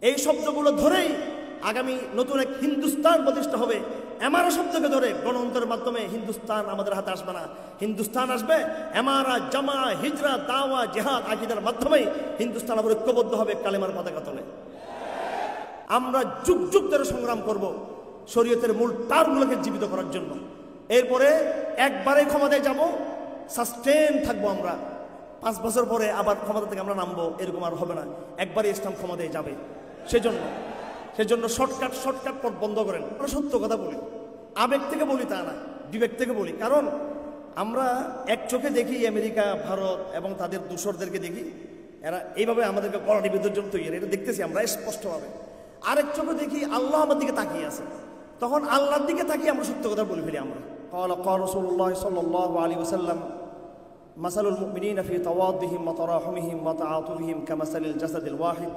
এই শব্দগুলো ধরেই আগামী নতুন এক হিন্দুস্তান প্রতিষ্ঠা হবে। এমারা শব্দকে ধরে গণতন্ত্রের মাধ্যমে হিন্দুস্তান আমাদের হাতে আসবে না। হিন্দুস্তান আসবে এমারা, জামা, হিজরা, দাওয়া, জেহাদ, আকীদার মাধ্যমেই হিন্দুস্তান আবার ঐক্যবদ্ধ হবে কালেমার পতাকা তলে। আমরা যুগ যুগ ধরে সংগ্রাম করব শরীয়তের মূল টার্মগুলোকে জীবিত করার জন্য। এরপরে একবারে ক্ষমতায় যাব, সাস্টেন থাকবো আমরা। 5 বছর পরে আবার ক্ষমতা থেকে আমরা নামবো, এরকম আর হবে না। একবারে ইসলাম ক্ষমতায় যাবে। সেজন্য শর্টকাট পথ বন্ধ করেন। আমরা সত্য কথা বলি, আবেগ থেকে বলি তা না, বিবেক থেকে বলি। কারণ আমরা এক চোখে দেখি আমেরিকা, ভারত এবং তাদের দূষরদেরকে দেখি, এরা এইভাবে আমাদেরকে কড়ানি বিদ্যুৎ তৈরি, এটা দেখতেছি আমরা স্পষ্টভাবে। আরেক চোখে দেখি আল্লাহ আমার দিকে তাকিয়ে আছে, তখন আল্লাহর দিকে তাকিয়ে আমরা সত্য কথা বলে ফেলি। আমরা قال رسول الله صلى الله عليه وسلم مثل المؤمنين في تواضهم وتراحمهم وتعاطفهم كمثل الجسد الواحد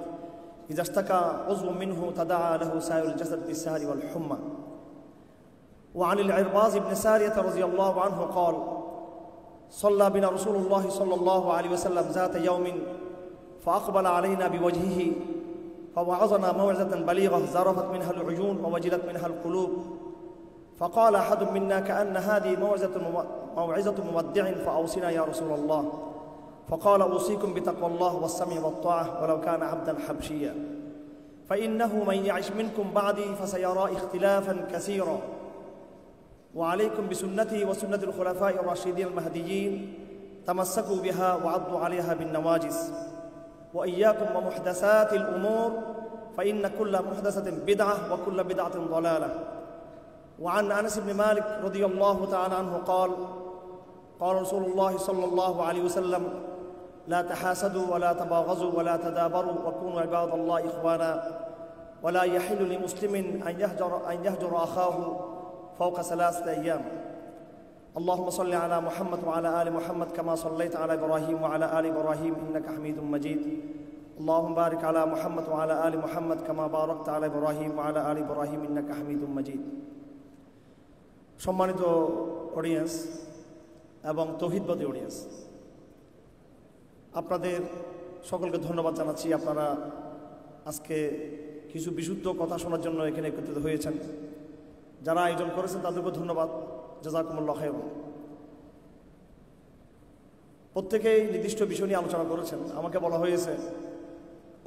إذا اشتكى عضو منه تداعى له سائر الجسد بالسهر والحمى. وعن العرباض بن سارية رضي الله عنه قال صلى بنا رسول الله صلى الله عليه وسلم ذات يوم فأقبل علينا بوجهه فوعظنا موعظة بليغة ذرفت منها العيون ووجلت منها القلوب. فقال أحد منا كأن هذه موعظة مودع فأوصنا يا رسول الله. فقال أوصيكم بتقوى الله والسمع والطاعة ولو كان عبدا حبشيا فإنه من يعش منكم بعدي فسيرى اختلافا كثيرا وعليكم بسنتي وسنة الخلفاء الراشدين المهديين تمسكوا بها وعضوا عليها بالنواجذ وإياكم ومحدثات الأمور فإن كل محدثة بدعة وكل بدعة ضلالة. وعن أنس بن مالك رضي الله تعالى عنه قال قال رسول الله صلى الله عليه وسلم لا تحاسدوا ولا تباغضوا ولا تدابروا وكونوا عباد الله إخوانا ولا يحل لمسلم أن يهجر أخاه فوق 3 أيام. اللهم صل على محمد وعلى آل محمد كما صليت على إبراهيم وعلى آل إبراهيم إنك حميد مجيد. اللهم بارك على محمد وعلى آل محمد كما باركت على إبراهيم وعلى آل إبراهيم إنك حميد مجيد. সম্মানিত অডিয়েন্স এবং তৌহিদবাদী অডিয়েন্স, আপনাদের সকলকে ধন্যবাদ জানাচ্ছি। আপনারা আজকে কিছু বিশুদ্ধ কথা শোনার জন্য এখানে একত্রিত হয়েছেন। যারা আয়োজন করেছেন তাদেরকে ধন্যবাদ, জাযাকুমুল্লাহ খায়র। প্রত্যেকেই নির্দিষ্ট বিষয় নিয়ে আলোচনা করেছেন। আমাকে বলা হয়েছে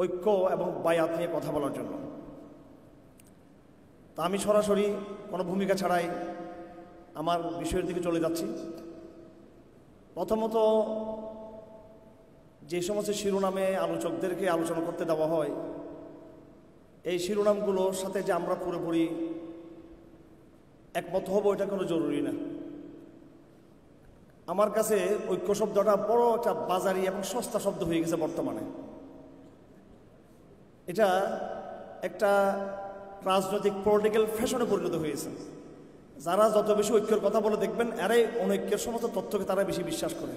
ঐক্য এবং বায়াত নিয়ে কথা বলার জন্য। তা আমি সরাসরি কোনো ভূমিকা ছাড়াই আমার বিষয়ের দিকে চলে যাচ্ছি। প্রথমত, যে সমস্ত শিরোনামে আলোচকদেরকে আলোচনা করতে দেওয়া হয়, এই শিরোনামগুলোর সাথে যে আমরা পুরোপুরি একমত হব এটা কোনো জরুরি না। আমার কাছে ঐক্য শব্দটা বড় একটা বাজারি এবং সস্তা শব্দ হয়ে গেছে বর্তমানে। এটা একটা রাজনৈতিক পলিটিক্যাল ফ্যাশনে পরিণত হয়েছে। যারা যত বেশি ঐক্যের কথা বলে দেখবেন এরাই অনৈক্যের সমস্ত তথ্যকে তারা বেশি বিশ্বাস করে।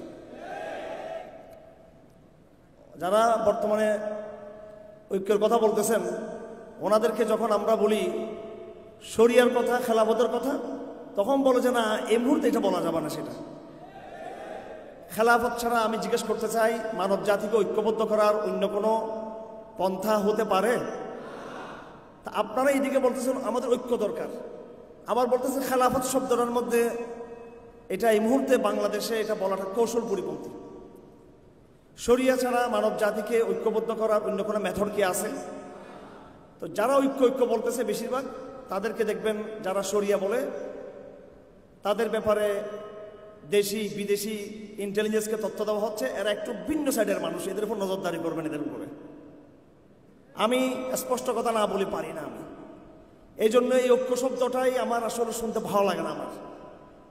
যারা বর্তমানে ঐক্যের কথা বলতেছেন ওনাদেরকে যখন আমরা বলি শরিয়ার কথা, খেলাফতের কথা, তখন বলে যে না, এই মুহূর্তে এটা বলা যাবে না। সেটা খেলাফত ছাড়া আমি জিজ্ঞেস করতে চাই, মানব জাতিকে ঐক্যবদ্ধ করার অন্য কোনো পন্থা হতে পারে? তা আপনারা এইদিকে বলতেছেন আমাদের ঐক্য দরকার, আবার বলতেছেন খেলাফত শব্দটার মধ্যে এটা এই মুহূর্তে বাংলাদেশে এটা বলাটা কৌশল পরিপন্থী। শরিয়া ছাড়া মানব জাতিকে ঐক্যবদ্ধ করার অন্য কোনো মেথড কি আছে? তো যারা ঐক্য বলতেছে বেশিরভাগ তাদেরকে দেখবেন যারা শরিয়া বলে তাদের ব্যাপারে দেশি বিদেশি ইন্টেলিজেন্সকে তথ্য দেওয়া হচ্ছে। এরা একটু ভিন্ন সাইডের মানুষ, এদের উপর নজরদারি করবেন, এদের উপরে। আমি স্পষ্ট কথা না বলে পারি না। এই জন্য এই ঐক্য শব্দটাই আমার আসলে শুনতে ভালো লাগে না।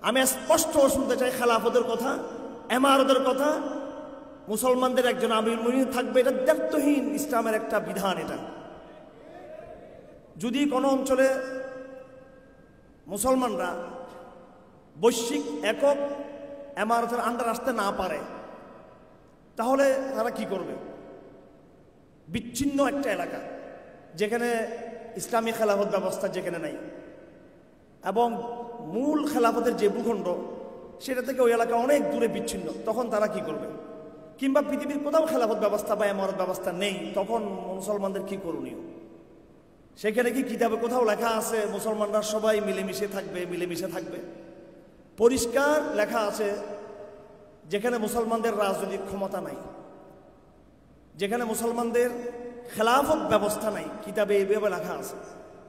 আমি স্পষ্ট শুনতে চাই খেলাফতের কথা, এমারতের কথা, মুসলমানদের একজন আমির মুমিন থাকবে, এটা দায়িত্বহীন ইসলামের একটা বিধান। এটা যদি কোনো অঞ্চলে মুসলমানরা বৈশ্বিক একক এমারতের আন্ডার আসতে না পারে তাহলে তারা কি করবে? বিচ্ছিন্ন একটা এলাকা যেখানে ইসলামী খেলাফত ব্যবস্থা যেখানে নাই এবং মূল খেলাফতের যে ভূখণ্ড সেটা থেকে ওই এলাকা অনেক দূরে বিচ্ছিন্ন, তখন তারা কি করবে? কিংবা পৃথিবীর কোথাও খেলাফত ব্যবস্থা বা এমারত ব্যবস্থা নেই, তখন মুসলমানদের কি করণীয়? সেখানে কি কিতাবে কোথাও লেখা আছে মুসলমানরা সবাই মিলেমিশে থাকবে? মিলেমিশে থাকবে পরিষ্কার লেখা আছে যেখানে মুসলমানদের রাজনৈতিক ক্ষমতা নাই, যেখানে মুসলমানদের খেলাফত ব্যবস্থা নাই, কিতাবে এইভাবে লেখা আছে,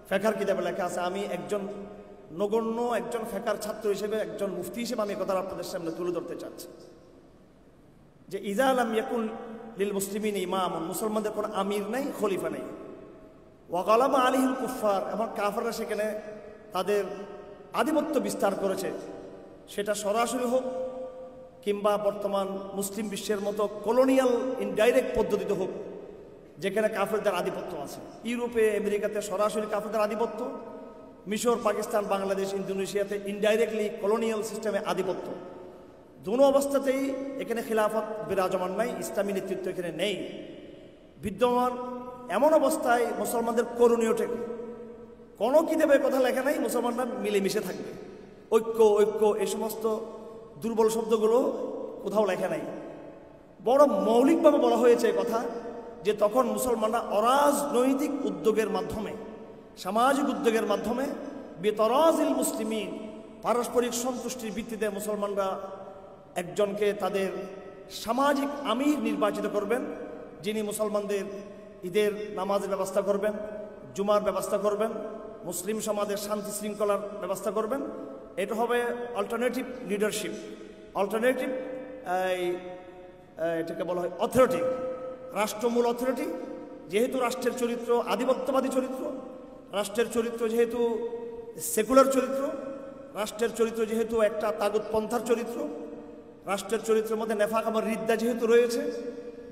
ফেকার কিতাবে লেখা আছে। আমি একজন নগণ্য একজন ফেকার ছাত্র হিসেবে, একজন মুফতি হিসেবে আমি কথা আপনাদের সামনে তুলে ধরতে চাচ্ছি যে ইজা লাম ইয়াকুন লিল মুসলিমিন ইমাম, মুসলমানদের কোনো আমির নাই, খলিফা নেই। ওয়াগালামা আলাইহিল কুফার, এবং কাফেররা সেখানে তাদের আধিপত্য বিস্তার করেছে, সেটা সরাসরি হোক কিংবা বর্তমান মুসলিম বিশ্বের মতো কলোনিয়াল ইনডাইরেক্ট পদ্ধতিতে হোক, যেখানে কাফেরদের আধিপত্য আছে। ইউরোপে আমেরিকাতে সরাসরি কাফেরদের আধিপত্য, মিশর, পাকিস্তান, বাংলাদেশ, ইন্দোনেশিয়াতে ইনডাইরেক্টলি কলোনিয়াল সিস্টেমে আধিপত্য। দুনো অবস্থাতেই এখানে খিলাফত বিরাজমান নাই, ইসলামী নেতৃত্ব এখানে নেই বিদ্যমান। এমন অবস্থায় মুসলমানদের করণীয়টা কোনো কিতাবে কথা লেখা নাই মুসলমানরা মিলেমিশে থাকবে, ঐক্য ঐক্য এই সমস্ত দুর্বল শব্দগুলো কোথাও লেখা নাই। বড় মৌলিকভাবে বলা হয়েছে এই কথা যে তখন মুসলমানরা অরাজনৈতিক উদ্যোগের মাধ্যমে, সামাজিক উদ্যোগের মাধ্যমে বেতরাজিল মুসলিমিন, পারস্পরিক সন্তুষ্টির ভিত্তিতে মুসলমানরা একজনকে তাদের সামাজিক আমির নির্বাচিত করবেন, যিনি মুসলমানদের ঈদের নামাজের ব্যবস্থা করবেন, জুমার ব্যবস্থা করবেন, মুসলিম সমাজের শান্তি শৃঙ্খলার ব্যবস্থা করবেন। এটা হবে অল্টারনেটিভ লিডারশিপ, অল্টারনেটিভ এটাকে বলা হয় অথরিটি, রাষ্ট্রমূল অথরিটি। যেহেতু রাষ্ট্রের চরিত্র আধিপত্যবাদী চরিত্র, রাষ্ট্রের চরিত্র যেহেতু সেকুলার চরিত্র, রাষ্ট্রের চরিত্র যেহেতু একটা তাগুতপন্থার চরিত্র, রাষ্ট্রের চরিত্রের মধ্যে নেফাক আমার রিদ্দা যেহেতু রয়েছে,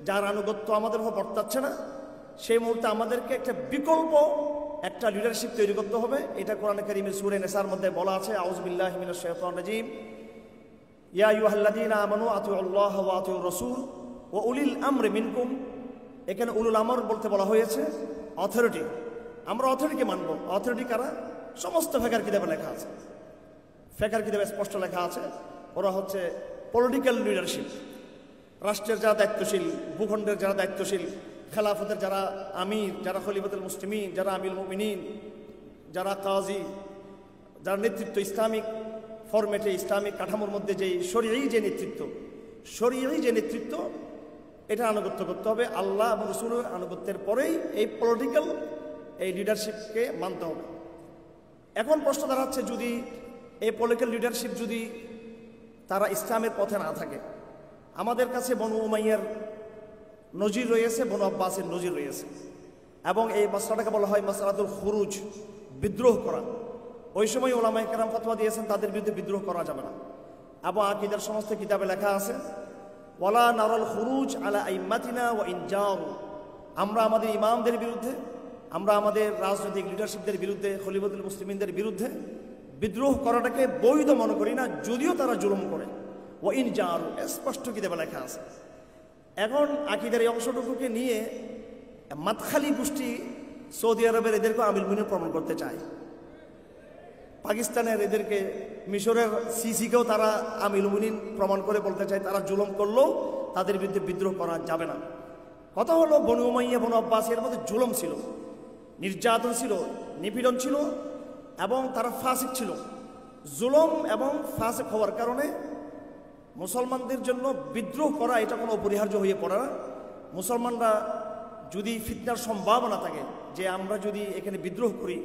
যার আনুগত্য আমাদের উপর বর্তাচ্ছে না, সেই মুহূর্তে আমাদেরকে একটা বিকল্প একটা লিডারশিপ তৈরি করতে হবে। এটা কোরআনে কারীমের সূরা নিসার মধ্যে বলা আছে, আউযু বিল্লাহি মিনাশ শাইতানির রাজীম, ইয়া আইয়ুহাল্লাযীনা আমানু আতিউল্লাহ ওয়া আতিউর রাসূল ওয়া উলিল আমরি মিনকুম। এখানে উলুল আমর বলতে বলা হয়েছে অথরিটি। আমরা অথরিটিকে মানব। অথরিটি কারা? সমস্ত ফেকার কিতাবে লেখা আছে, ফেকার কিতাবে স্পষ্ট লেখা আছে ওরা হচ্ছে পলিটিক্যাল লিডারশিপ। রাষ্ট্রের যারা দায়িত্বশীল, ভূখণ্ডের যারা দায়িত্বশীল, খেলাফতের যারা আমির, যারা খলিফাতুল মুসলিমিন, যারা আমিরুল মুমিনিন, যারা কাজী, যারা নেতৃত্ব ইসলামিক ফরম্যাটে, ইসলামিক কাঠামোর মধ্যে যেই শরীয়ী যে নেতৃত্ব, শরীয়ী যে নেতৃত্ব, এটা আনুগত্য করতে হবে। আল্লাহ এবং রাসূলের আনুগত্যের পরেই এই পলিটিক্যাল এই লিডারশিপকে মানতে হবে। এখন প্রশ্ন দাঁড়াচ্ছে, যদি এই পলিটিক্যাল লিডারশিপ যদি তারা ইসলামের পথে না থাকে, আমাদের কাছে বনু উমাইয়ার নজির রয়েছে, বনু আব্বাসের নজির রয়েছে, এবং এই মাসলাটাকে বলা হয় মাসলাতুল খুরুজ, বিদ্রোহ করা। ওই সময় ওলামায়ে কেরাম ফতোয়া দিয়েছেন তাদের বিরুদ্ধে বিদ্রোহ করা যাবে না। এবং আকীদার সমস্ত কিতাবে লেখা আছে, ওয়ালা নারাল খুরুজ আলা আইম্মাতিনা ওয়া ইন জারু, আমরা আমাদের ইমামদের বিরুদ্ধে, আমরা আমাদের রাজনৈতিক লিডারশিপদের বিরুদ্ধে, খলিফাতুল মুসলিমিনদের বিরুদ্ধে বিদ্রোহ করাটাকে বৈধ মনে করি না, যদিও তারা জুলুম করে। ওয়া ইন জারু স্পষ্ট কিতাবে লেখা আছে। এখন আকীদার এই অংশটুকুকে নিয়ে মাতখালি গোষ্ঠী সৌদি আরবের এদেরকে আমিরুল মুমিনিন প্রমাণ করতে চায়, পাকিস্তানের এদেরকে, মিশরের সিসিকেও তারা আমিরুল মুমিনিন প্রমাণ করে বলতে চায় তারা জুলুম করলেও তাদের বিরুদ্ধে বিদ্রোহ করা যাবে না। কথা হলো বনু উমাইয়া, বনু আব্বাস এর মধ্যে জুলুম ছিল, নির্যাতন ছিল, নিপীড়ন ছিল, এবং তারা ফাসিক ছিল। জুলুম এবং ফাসিক হওয়ার কারণে মুসলমানদের জন্য বিদ্রোহ করা এটা কোনো অপরিহার্য হয়ে পড়ে না। মুসলমানরা যদি ফিতনার সম্ভাবনা থাকে যে আমরা যদি এখানে বিদ্রোহ করি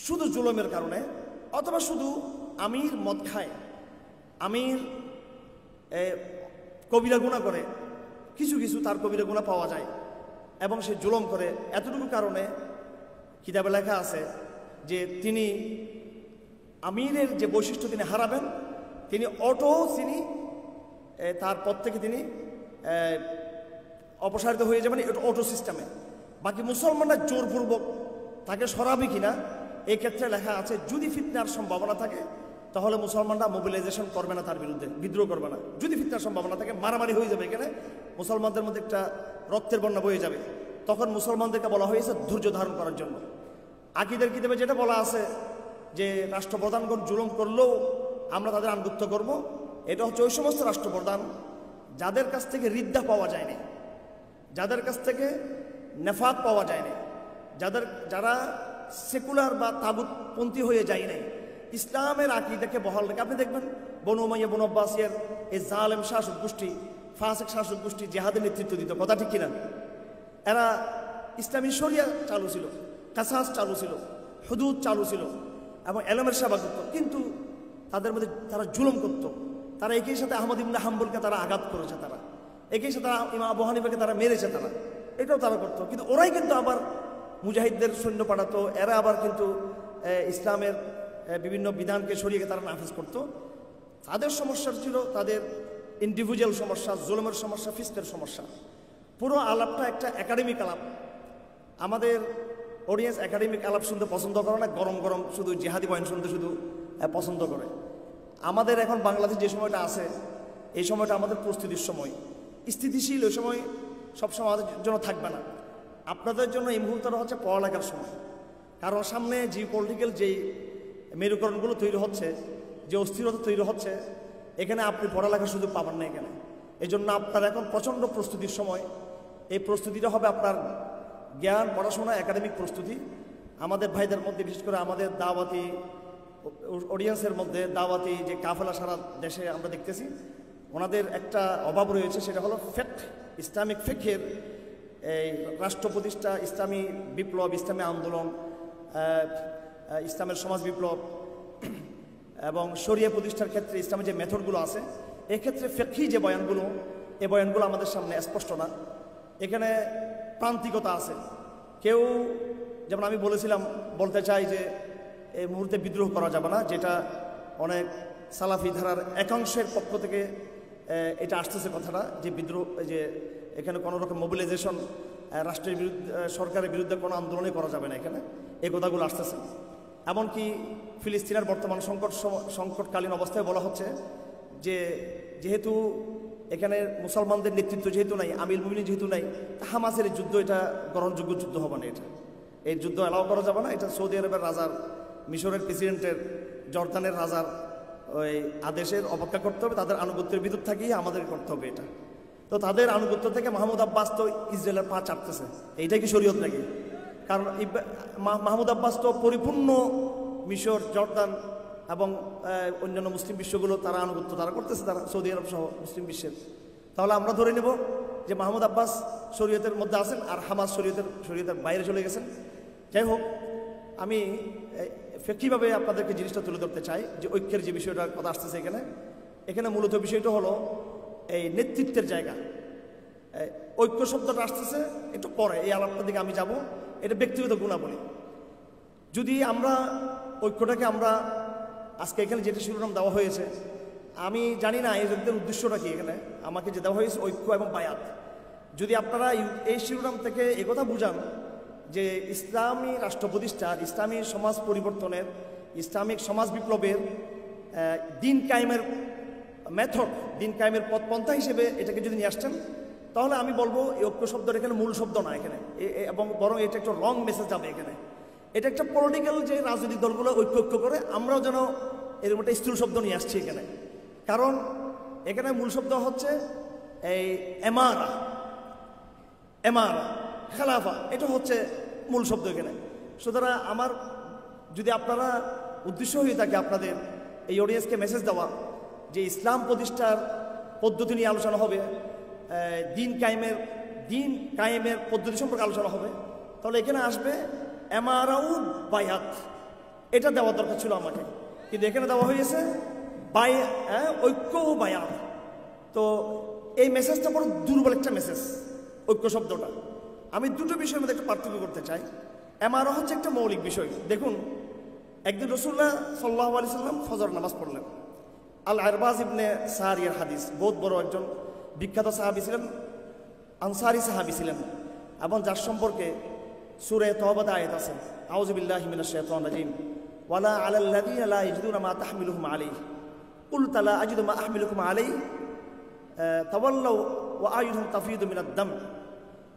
শুধু জুলুমের কারণে, অথবা শুধু আমির মদ খায়, আমির কবিরা গুনাহ করে, কিছু কিছু তার কবিরা গুনাহ পাওয়া যায় এবং সে জুলুম করে, এতটুকু কারণে কিতাবে লেখা আছে যে তিনি আমিরের যে বৈশিষ্ট্য তিনি হারাবেন, তিনি তার পদ থেকে তিনি অপসারিত হয়ে যাবেন, এটা অটো সিস্টেমে। বাকি মুসলমানরা জোরপূর্বক তাকে সরাবে কিনা এই ক্ষেত্রে লেখা আছে, যদি ফিতনার সম্ভাবনা থাকে তাহলে মুসলমানরা মোবিলাইজেশন করবে না, তার বিরুদ্ধে বিদ্রোহ করবে না। যদি ফিতনার সম্ভাবনা থাকে, মারামারি হয়ে যাবে, এখানে মুসলমানদের মধ্যে একটা রক্তের বন্যা বয়ে যাবে, তখন মুসলমানদেরকে বলা হয়েছে ধৈর্য ধারণ করার জন্য। আকীদার কিতাবে যেটা বলা আছে যে রাষ্ট্রপ্রধানগণ জুলুম করলেও আমরা তাদের আনুগত্য করব, এটা হচ্ছে ওই সমস্ত রাষ্ট্রপ্রধান যাদের কাছ থেকে রিদ্দা পাওয়া যায়নি, যাদের কাছ থেকে নেফাক পাওয়া যায়নি, যারা সেকুলার বা তাগুতপন্থী হয়ে যায় নাই, ইসলামের আকীদাকে বহাল রেখে, আপনি দেখবেন বনু উমাইয়া বনু আব্বাসিয়ার এই জালেম শাসক গোষ্ঠী, ফাসিক শাসক গোষ্ঠী জেহাদের নেতৃত্ব দিত, কথা ঠিক কিনা? এরা ইসলামী শরিয়া চালু ছিল, কাসাস চালু ছিল, হুদুদ চালু ছিল এবং এলমের সেবা করত, কিন্তু তাদের মধ্যে তারা জুলুম করত। তারা একই সাথে আহমদ ইবনে হাম্বলকে তারা আঘাত করেছে, তারা একই সাথে ইমাম আবু হানিফাকে তারা মেরেছে, তারা এটাও তারা করতো। কিন্তু ওরাই কিন্তু আবার মুজাহিদদের সৈন্য পাঠাতো, এরা আবার কিন্তু ইসলামের বিভিন্ন বিধানকে সরিয়ে তারা নাফিজ করত। তাদের সমস্যা ছিল তাদের ইন্ডিভিজুয়াল সমস্যা, জুলুমের সমস্যা, ফিস্কের সমস্যা। পুরো আলাপটা একটা একাডেমিক আলাপ। আমাদের অডিয়েন্স একাডেমিক আলাপ শুনতে পছন্দ করে না, গরম গরম শুধু জিহাদি বয়ান শুনতে শুধু পছন্দ করে। আমাদের এখন বাংলাদেশ যে সময়টা আছে, এই সময়টা আমাদের প্রস্তুতির সময়, স্থিতিশীল ওই সময় সবসময় আমাদের জন্য থাকবে না। আপনাদের জন্য এই মুহূর্তটা হচ্ছে পড়ালেখার সময়, কারণ সামনে জিও পলিটিক্যাল যেই মেরুকরণগুলো তৈরি হচ্ছে, যে অস্থিরতা তৈরি হচ্ছে, এখানে আপনি পড়ালেখার সুযোগ পাবেন না এখানে। এই জন্য আপনার এখন প্রচণ্ড প্রস্তুতির সময়। এই প্রস্তুতিটা হবে আপনার জ্ঞান, পড়াশোনা, একাডেমিক প্রস্তুতি। আমাদের ভাইদের মধ্যে, বিশেষ করে আমাদের দাওয়াতি অডিয়েন্সের মধ্যে দাওয়াতি যে কাফেলা সারা দেশে আমরা দেখতেছি, ওনাদের একটা অভাব রয়েছে, সেটা হলো ফিকহ, ইসলামিক ফিকহের এই রাষ্ট্র প্রতিষ্ঠা, ইসলামী বিপ্লব, ইসলামী আন্দোলন, ইসলামের সমাজ বিপ্লব এবং শরিয়া প্রতিষ্ঠার ক্ষেত্রে ইসলামের যে মেথডগুলো আছে, এক্ষেত্রে ফিকহি যে বয়ানগুলো, এই বয়ানগুলো আমাদের সামনে স্পষ্ট না। এখানে প্রান্তিকতা আছে। কেউ, যেমন আমি বলেছিলাম, বলতে চাই যে এই মুহূর্তে বিদ্রোহ করা যাবে না, যেটা অনেক সালাফি ধারার একাংশের পক্ষ থেকে এটা আসতেছে কথাটা, যে বিদ্রোহ, যে এখানে কোনো রকম মোবিলাইজেশন, রাষ্ট্রের বিরুদ্ধে, সরকারের বিরুদ্ধে কোনো আন্দোলনই করা যাবে না, এখানে এই কথাগুলো আসতেছে। এমনকি ফিলিস্তিনের বর্তমান সংকটকালীন অবস্থায় বলা হচ্ছে যে যেহেতু এখানে মুসলমানদের নেতৃত্ব যেহেতু নাই, আমির মুমিনিন যেহেতু নাই, হামাসের যুদ্ধ এটা গ্রহণযোগ্য যুদ্ধ হবে না, এটা এই যুদ্ধ অ্যালাউ করা যাবে না। এটা সৌদি আরবের রাজার, মিশরের প্রেসিডেন্টের, জর্দানের রাজার ওই আদেশের অপেক্ষা করতে হবে, তাদের আনুগত্যের বিদ্যুৎ থাকিয়ে আমাদের করতে হবে এটা। তো তাদের আনুগত্য থেকে মাহমুদ আব্বাস তো ইসরায়েলের পা চাপতেছে, এইটা কি শরীয়ত নাকি? কারণ মাহমুদ আব্বাস তো পরিপূর্ণ মিশর, জর্দান এবং অন্যান্য মুসলিম বিশ্বগুলো তারা আনুগত্য তারা করতেছে, তারা সৌদি আরব সহ মুসলিম বিশ্বের। তাহলে আমরা ধরে নেব যে মাহমুদ আব্বাস শরীয়তের মধ্যে আছেন আর হামাস শরীয়তের বাইরে চলে গেছেন। যাই হোক, আমি ফিকহিভাবে আপনাদেরকে জিনিসটা তুলে ধরতে চাই যে ঐক্যের যে বিষয়টার কথা আসতেছে এখানে মূলত বিষয়টা হলো এই নেতৃত্বের জায়গা। ঐক্য শব্দটা আসতেছে একটু পরে, এই আলাপটার দিকে আমি যাব। এটা ব্যক্তিগত গুণাবলী। যদি আমরা ঐক্যটাকে আমরা আজকে এখানে যেটা শিরোনাম দেওয়া হয়েছে, আমি জানি না এই যুদ্ধের উদ্দেশ্যটা কি। এখানে আমাকে যে দেওয়া হয়েছে ঐক্য এবং বায়াত, যদি আপনারা এই শিরোনাম থেকে একথা বুঝান যে ইসলামী রাষ্ট্র প্রতিষ্ঠার, ইসলামী সমাজ পরিবর্তনের, ইসলামিক সমাজ বিপ্লবের দিন কায়েমের মেথড, দিন কায়েমের পথপন্থা হিসেবে এটাকে যদি নিয়ে আসছেন, তাহলে আমি বলবো এই ঐক্য শব্দটা এখানে মূল শব্দ না এখানে, এবং বরং এটা একটা রং মেসেজ যাবে এখানে। এটা একটা পলিটিক্যাল, যে রাজনৈতিক দলগুলো ঐক্য করে, আমরাও যেন এরকম একটা স্থূল শব্দ নিয়ে আসছি এখানে। কারণ এখানে মূল শব্দ হচ্ছে এই এমারা, খেলাফা, এটা হচ্ছে মূল শব্দ এখানে। সুতরাং আমার, যদি আপনারা উদ্দেশ্য হয়ে থাকে আপনাদের এই অডিয়েন্সকে মেসেজ দেওয়া যে ইসলাম প্রতিষ্ঠার পদ্ধতি নিয়ে আলোচনা হবে, দিন কায়েমের পদ্ধতি সম্পর্কে আলোচনা হবে, তাহলে এখানে আসবে এমারাউ বায়াত, এটা দেওয়া দরকার ছিল আমাকে, কিন্তু এখানে দেওয়া হয়েছে ঐক্য ও বায়াত। তো এই মেসেজটা বড় দুর্বল একটা মেসেজ, ঐক্য শব্দটা। আমি দুটো বিষয়ের মধ্যে একটা পার্থক্য করতে চাই। এমারা হচ্ছে একটা মৌলিক বিষয়। দেখুন, একদিন রাসূলুল্লাহ সাল্লাল্লাহু আলাইহি সাল্লাম ফজর নামাজ পড়লেন। আল আরবাজ ইবনে সারিয়ার হাদিস, বহুত বড় একজন বিখ্যাত সাহাবী ছিলেন, আনসারি সাহাবী ছিলেন, এবং যার সম্পর্কে সূরা তাওবাতে আয়াত আছে, আউযু বিল্লাহি মিনাশ শাইতানির রাজিম, ওয়ালা আলাল্লাযীনা লা ইয়াজিদুনা মা তাহমিলুহুম আলাইহি কুল লা আজিদু মা আহমিলুকুম আলাইহি তাওয়াল্লাউ ওয়া আয়ুনহুম তাফিদু মিনাদ দাম।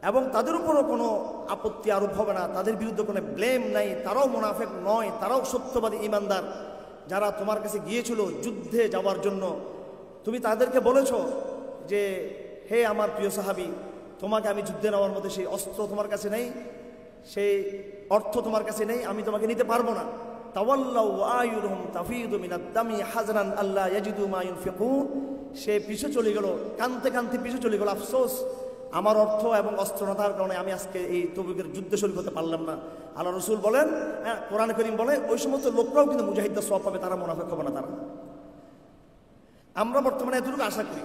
এবং তাদের উপরও কোনো আপত্তি আরোপ হবে না, তাদের বিরুদ্ধে কোনো ব্লেম নাই, তারাও মুনাফিক নয়, তারাও সত্যবাদী ঈমানদার। যারা তোমার কাছে গিয়েছিল যুদ্ধে যাওয়ার জন্য, তুমি তাদেরকে বলেছ যে হে আমার প্রিয় সাহাবী, তোমাকে আমি যুদ্ধে নেওয়ার মধ্যে সেই অস্ত্র তোমার কাছে নেই, সেই অর্থ তোমার কাছে নেই, আমি তোমাকে নিতে পারবো না। তাওয়াল্লাউ আয়ুনহুম তাফিদু মিনাদ দামি হাজরান আল্লা ইয়াজিদু মা ইউনফিকুন, সে পিছু চলে গেল, কাঁদতে কাঁদতে পিছু চলে গেল। আফসোস, আমার অর্থ এবং অস্ত্র না থাকার কারণে আমি আজকে এই তবুকের যুদ্ধে শরীক হতে পারলাম না। আল্লাহ রসুল বলেন, কোরআন করিম বলে, ওই সমস্ত লোকরাও কিন্তু মুজাহিদদের সওয়াব পাবে, তারা মুনাফিক হবে না। তারা, আমরা বর্তমানে এতটুকু আশা করি,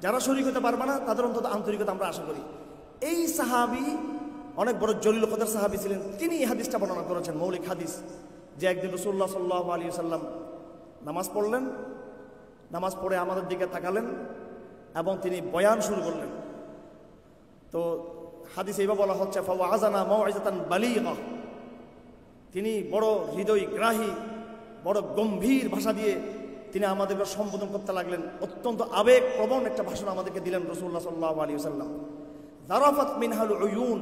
যারা শরীক হতে পারবে না তাদের অন্তত আন্তরিকতা আমরা আশা করি। এই সাহাবী অনেক বড় জলিল কদর সাহাবী ছিলেন, তিনি এই হাদিসটা বর্ণনা করেছেন, মৌলিক হাদিস, যে একদিন রাসূলুল্লাহ সাল্লাল্লাহু আলাইহি ওয়াসাল্লাম নামাজ পড়লেন, নামাজ পড়ে আমাদের দিকে তাকালেন এবং তিনি বয়ান শুরু করলেন। তো হাদিস এইভাবে বলা হচ্ছে, ফাওয়াযানা মাউইযাতান বালিগা, তিনি বড় হৃদয়গ্রাহী, বড় গম্ভীর ভাষা দিয়ে তিনি আমাদেরকে সম্বোধন করতে লাগলেন। অত্যন্ত আবেগপ্রবণ একটা ভাষণ আমাদেরকে দিলেন রাসূলুল্লাহ সাল্লাল্লাহু আলাইহি ওয়াসাল্লাম। যারাফাত মিনহাল উয়ুন,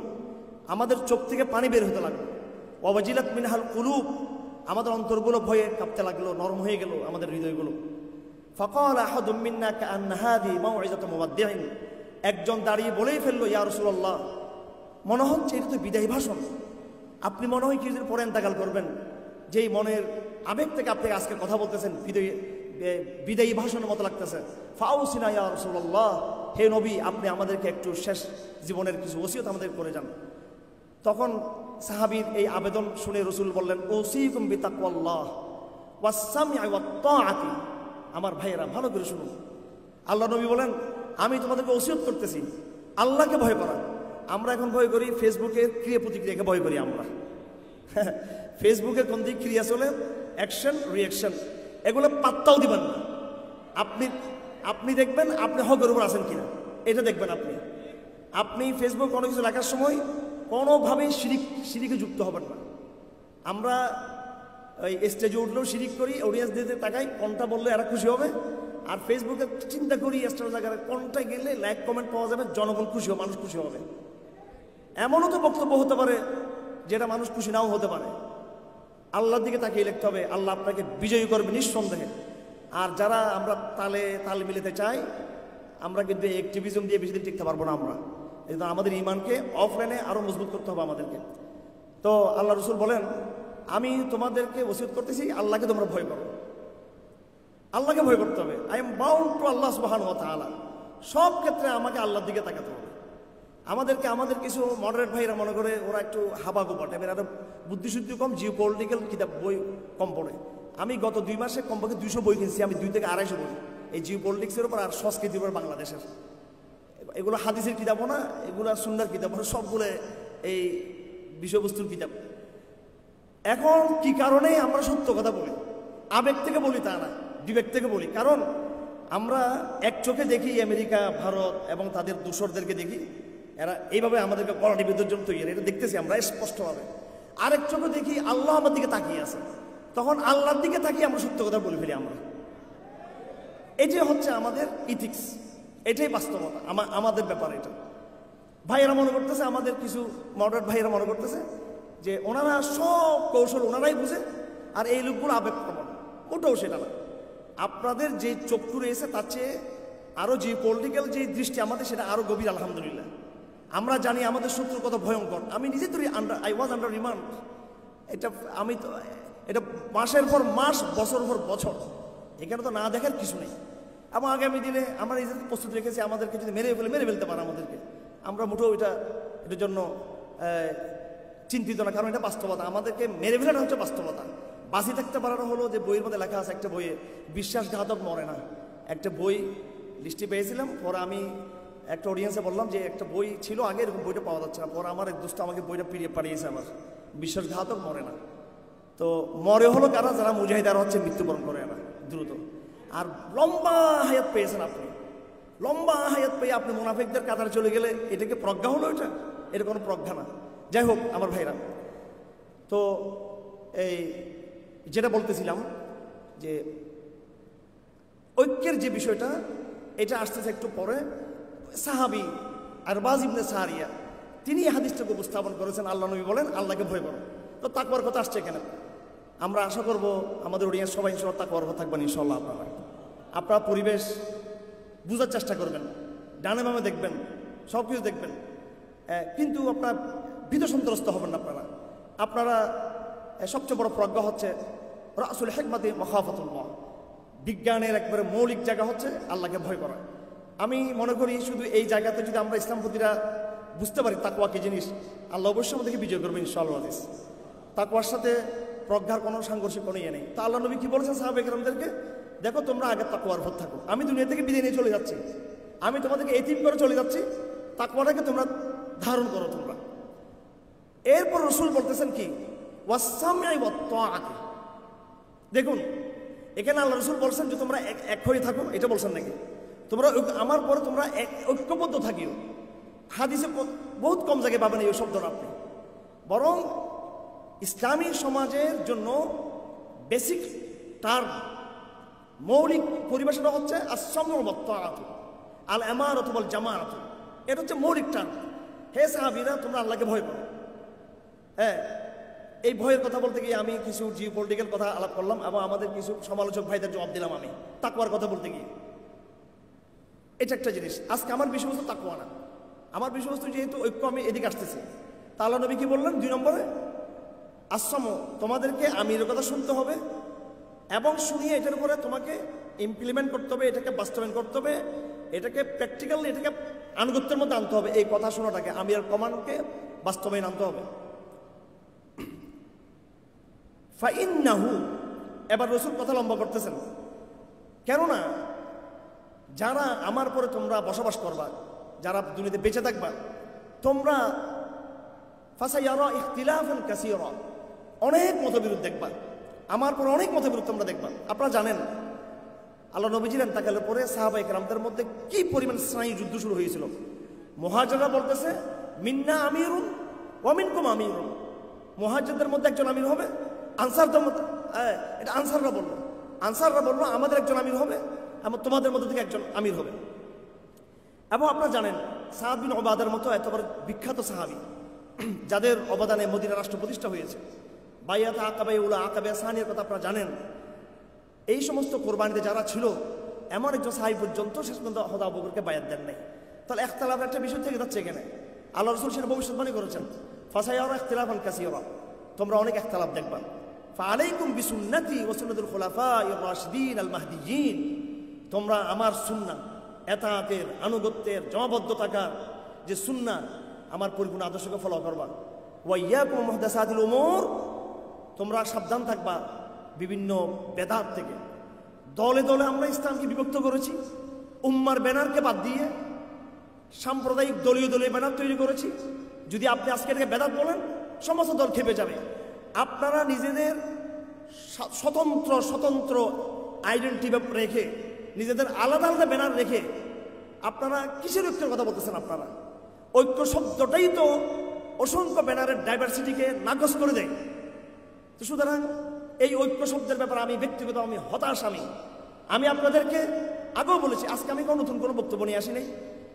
আমাদের চোখ থেকে পানি বের হতে লাগলো। ওয়াজিলাত মিনহাল কুলুব, আমাদের অন্তরগুলো ভয়ে কাঁপতে লাগলো, নরম হয়ে গেল আমাদের হৃদয়গুলো। ফাকালা আহাদুম মিন্না কাআন্না হাযি মাউইযাতু মুওয়াদ্দিইন, একজন দাঁড়িয়ে বলেই ফেললো, ইয়া রাসূলুল্লাহ, মনে হচ্ছে এটা তো বিদায় ভাষণ, আপনি মনে হয় কিছুদিন পরে ইন্তেকাল করবেন, যেই মনের আবেগ থেকে আপনি আজকে কথা বলতেছেন বিদায়ী ভাষণের মতো লাগতেছে। ফাউসিনা ইয়া রাসূলুল্লাহ, হে নবী, আপনি আমাদেরকে একটু শেষ জীবনের কিছু ওসিয়ত আমাদের করে যান। তখন সাহাবীর এই আবেদন শুনে রাসূল বললেন, ওসিকুম বিতাকওয়াল্লাহ ওয়াস সামঈ ওয়াত তাআতি, আমার ভাইয়েরা ভালো করে শুনুন, আল্লাহ নবী বলেন, আমি তোমাদেরকে ওসিয়ত করতেছি আল্লাহকে ভয় করা। আমরা এখন ভয় করি ফেসবুকের ক্রিয়া প্রতিক্রিয়াকে ভয় করি আমরা। ফেসবুকের কোন দিক ক্রিয়া চলে, অ্যাকশন রিয়াকশন, এগুলো পাত্তাও দিবেন না। আপনি দেখবেন আপনি হকের উপর আছেন কিনা, এটা দেখবেন। আপনি ফেসবুক কোনো কিছু লেখার সময় কোনোভাবেই শিরিকে যুক্ত হবেন না। আমরা ওই স্টেজে উঠলেও শিরিক করি, অডিয়েন্স দিতে তাকাই, কোনটা বললে এরা খুশি হবে। আর ফেসবুকে চিন্তা করি স্টেজ জায়গায় কোনটা গেলে লাইক কমেন্ট পাওয়া যাবে, জনগণ খুশি হবে, মানুষ খুশি হবে। এমনও তো বক্তব্য হতে পারে যেটা মানুষ খুশি নাও হতে পারে। আল্লাহর দিকে তাকিয়ে লিখতে হবে, আল্লাহ আপনাকে বিজয়ী করবে নিঃসন্দেহে। আর যারা আমরা তাল মিলাতে চাই, আমরা কিন্তু অ্যাক্টিভিজম দিয়ে বেশি দিন টিকতে পারবো না। আমরা এই জন্য আমাদের ইমানকে অফলাইনে আরো মজবুত করতে হবে আমাদেরকে। তো আল্লাহ রসুল বলেন, আমি তোমাদেরকে ওসিয়ত করতেছি আল্লাহকে তোমরা ভয় করো, আল্লাহকে ভয় করতে হবে। আই এম বাউন্ড টু আল্লাহ সুবহানাহু ওয়া তাআলা, সব ক্ষেত্রে আমাকে আল্লাহর দিকে তাকাতে হবে। আমাদের কিছু মডারেট ভাইরা মনে করে ওরা একটু হাবাগোবা টাইপের, আর বুদ্ধিশুদ্ধি কম, জিও পলিটিক্যাল কিতাব বই কম পড়ে। আমি গত 2 মাসে কমপক্ষে 200 বই কিনছি, আমি 2 থেকে 250 বই এই জিও পলিটিক্সের উপর আর সংস্কৃতির উপর বাংলাদেশের। এগুলো হাদিসের কিতাবও না, এগুলো সুন্নাহর কিতাব, সবগুলো এই বিষয়বস্তুর কিতাব। এখন কি কারণে আমরা সত্য কথা বলি, আবেগ থেকে বলি তা না, বিবেক থেকে বলি। কারণ আমরা এক চোখে দেখি আমেরিকা, ভারত এবং তাদের দূষরদেরকে দেখি, এরা এইভাবে আমাদেরকে কড়াটি বিদ্যুৎ তৈরি, এটা দেখতেছি আমরা স্পষ্টভাবে। আরেক চোখে দেখি আল্লাহ আমার দিকে তাকিয়ে আছে, তখন আল্লাহর দিকে তাকিয়ে আমরা সত্য কথা বলে ফেলি। আমরা এটাই হচ্ছে আমাদের ইথিক্স, এটাই বাস্তবতা আমাদের ব্যাপার। এটা ভাইয়েরা মনে করতেছে, আমাদের কিছু মডারেট ভাইয়েরা মনে করতেছে যে ওনারা সব কৌশল ওনারাই বুঝে, আর এই লোকগুলো আবেগপ্রবণ। ওটাও সেটা না। আপনাদের যে চক্ষু রয়েছে তার চেয়ে আরও যে পলিটিক্যাল যে দৃষ্টি আমাদের, সেটা আরও গভীর। আলহামদুলিল্লাহ, আমরা জানি আমাদের শত্রু কত ভয়ঙ্কর। আমি নিজে তো আই ওয়াজ আন্ডার রিমান্ড। এটা মাসের পর মাস, বছর পর বছর, এখানে তো না দেখার কিছু নেই। এবং আগামী দিনে আমরা নিজেদের প্রস্তুত রেখেছি, আমাদেরকে যদি মেরে ফেলতে পারে আমাদেরকে, আমরা মোটেও এটার জন্য চিন্তিত না। কারণ এটা বাস্তবতা, আমাদেরকে মেরে ফেলাটা হচ্ছে বাস্তবতা। বাঁচি থাকতে পারানো হলো যে বইয়ের মধ্যে লেখা আছে, একটা বইয়ে, বিশ্বাসঘাতক মরে না। একটা বই লিস্টে পেয়েছিলাম, পরে আমি একটা অডিয়েন্সে বললাম যে একটা বই ছিল আগে, এরকম বইটা পাওয়া যাচ্ছে না। পরে আমার এক দোস্ত আমাকে বইটা পাঠিয়েছে, আমার বিশ্বাসঘাতক মরে না। তো মরে হলো কারা, যারা মুজাহিদ, আর হচ্ছে মৃত্যুবরণ করে না দ্রুত। আর লম্বা হায়াত পেয়েছেন আপনি, লম্বা হায়াত পেয়ে আপনি মুনাফিকদের কাতারে চলে গেলে এটাকে প্রজ্ঞা হলো? এটা কোনো প্রজ্ঞা না। যাই হোক আমার ভাইরা, তো এই যেটা বলতেছিলাম যে ঐক্যের যে বিষয়টা, এটা আসতেছে একটু পরে। সাহাবী আরবাজ ইবনে সারিয়া তিনি এই হাদিসটাকে উপস্থাপন করেছেন। আল্লাহ নবী বলেন আল্লাহকে ভয় করো। তো তাকওয়ার কথা আসছে কেন? আমরা আশা করব আমাদের অডিয়েন্স সবাই ইনশাআল্লাহ তাকওয়ার কথা থাকবেন ইনশাআল্লাহ। আপনারা পরিবেশ বুঝার চেষ্টা করবেন, ডানে বামে দেখবেন, সব কিছু দেখবেন, কিন্তু আপনার ভীত সন্ত্রস্ত হবেন না আপনারা। আপনারা সবচেয়ে বড় প্রজ্ঞা হচ্ছে রাসুল হিকমতি মাখাফাতুল্লাহ, বিজ্ঞানের একবারে মৌলিক জায়গা হচ্ছে আল্লাহকে ভয় করা। আমি মনে করি শুধু এই জায়গাতে যদি আমরা ইসলামপন্থীরা বুঝতে পারি তাকওয়া কি জিনিস, আল্লাহ অবশ্যই আমাদেরকে বিজয় করবেন ইনশাআল্লাহ। তাকওয়ার সাথে প্রজ্ঞার কোনো সাংঘর্ষিক কোনো ইয়ে নেই। তা আল্লাহ নবী কি বলেছেন সাহাবায়ে কেরামদেরকে, দেখো তোমরা আগে তাকওয়ার ভর থাকো, আমি দুনিয়া থেকে বিদায় নিয়ে চলে যাচ্ছি, আমি তোমাদেরকে এতিম করে চলে যাচ্ছি, তাকওয়াটাকে তোমরা ধারণ করো তোমরা। এরপর রাসূল বলতেছেন কি ওয়াসসামঈ ওয়াত-তাআতি। দেখুন এখানে আল্লাহ রাসূল বলছেন যে তোমরা এক হয়ে থাকো, এটা বলছেন নাকি? তোমরা আমার পরে তোমরা ঐক্যবদ্ধ থাকিও। হাদিসে বহুত কম জায়গায় পাবেন এই শব্দটা আপনি। বরং ইসলামী সমাজের জন্য বেসিক টার্ম, মৌলিক পরিভাষাটা হচ্ছে আস-সামউ ওয়াত-তাআতু আল ইমারাতু ওয়াল জামাআতু। এটা হচ্ছে মৌলিক টার্ম। হে সাহাবীরা তোমরা আল্লাহকে ভয় করো। হ্যাঁ, এই ভয়ের কথা বলতে গিয়ে আমি কিছু জিওপলিটিক্যাল কথা আলাপ করলাম এবং আমাদের কিছু সমালোচক ভাইদের জবাব দিলাম আমি তাকওয়ার কথা বলতে গিয়ে। এটা একটা জিনিস। আজকে আমার বিষয়বস্তু তাকওয়া না, আমার বিষয়বস্তু যেহেতু ঐক্য, আমি এদিকে আসতেছি। তা আল্লাহ নবী কি বললেন 2 নম্বরে, আসমু, তোমাদেরকে আমিরের কথা শুনতে হবে এবং শুনিয়ে এটার উপরে তোমাকে ইমপ্লিমেন্ট করতে হবে, এটাকে বাস্তবায়ন করতে হবে, এটাকে প্র্যাকটিক্যাল, এটাকে আনুগত্যের মধ্যে আনতে হবে। এই কথা শোনাটাকে আমিরের কমান্ডকে বাস্তবায়ন আনতে হবে। ফাইন্নাহু, এবার রাসূল কথা লম্বা করতেছেন, কেননা যারা আমার পরে তোমরা বসবাস করবা, যারা দুনিয়াতে বেঁচে থাকবা, তোমরা ফাসায়ারা ইখতিলাফান কাসীরা, অনেক মতবিরোধ দেখবা, আমার পরে অনেক মতবিরোধ তোমরা দেখবা। আপনারা জানেন আল্লাহ নবী ছিলেন তাকালের পরে সাহাবায়ে কেরামদের মধ্যে কি পরিমাণ স্নায়ু যুদ্ধ শুরু হয়েছিল। মুহাজিররা বলতেছে মিন্না আমিরুন ওয়া মিনকুম আমিরুন, মুহাজিরদের মধ্যে একজন আমির হবে, আনসারদের মধ্যে, এটা আনসাররা বললো আমাদের একজন আমির হবে, এবং তোমাদের মধ্যে থেকে একজন আমির হবে। এবং আপনারা জানেন সাদ বিন ওবাদার মতো এতবার বিখ্যাত সাহাবী, যাদের অবদানে মদিনা রাষ্ট্র প্রতিষ্ঠা হয়েছে, বাইয়াত আকাবে উলা আকাবে সানির কথা আপনারা জানেন। এই সমস্ত কোরবানিতে যারা ছিল, এমন একজন সাহাবী পর্যন্ত শেষ পর্যন্ত হযরত আবু বকরকে বায়াত দেন নাই। তাহলে ইখতিলাফের একটা বিষয় থেকে যাচ্ছে এখানে। আল্লাহ রাসূল সেটা ভবিষ্যৎবাণী করেছেন, ফাসায়ারা ইখতিলাফান কাসীরা, তোমরা অনেক ইখতিলাফ দেখবা। ফাআলাইকুম বিসুন্নতি ওয়া সুন্নাতুল খুলাফায়ে রাশিদিন আল মাহদিয়িন, তোমরা আমার সুন্নাহ, এতাআতের, আনুগত্যের, জমাবদ্ধ থাকার যে সুন্নাহ, আমার পরিপূর্ণ আদর্শকে ফলো করবা। ওয়া ইয়াকুম মুহদাসাতিল উমুর, তোমরা সাবধান থাকবা বিভিন্ন বেদাত থেকে। দলে দলে আমরা ইসলামকে বিভক্ত করেছি, উম্মার ব্যানারকে বাদ দিয়ে সাম্প্রদায়িক দলীয় ব্যানার তৈরি করেছি। যদি আপনি আজকে এটাকে বেদাত বলেন, সমস্ত দল খেপে যাবে। আপনারা নিজেদের স্বতন্ত্র আইডেন্টিটি রেখে, নিজেদের আলাদা আলাদা ব্যানার রেখে আপনারা কিসের ঐক্যের কথা বলতেছেন? আপনারা ঐক্য শব্দটাই তো অসংখ্য ব্যানারের ডাইভার্সিটিকে নাকচ করে দেয়। তো সুতরাং এই ঐক্য শব্দের ব্যাপারে আমি ব্যক্তিগত হতাশ। আমি আপনাদেরকে আগেও বলেছি, আজকে আমি কোনো নতুন কোনো বক্তব্য নিয়ে আসি নাই।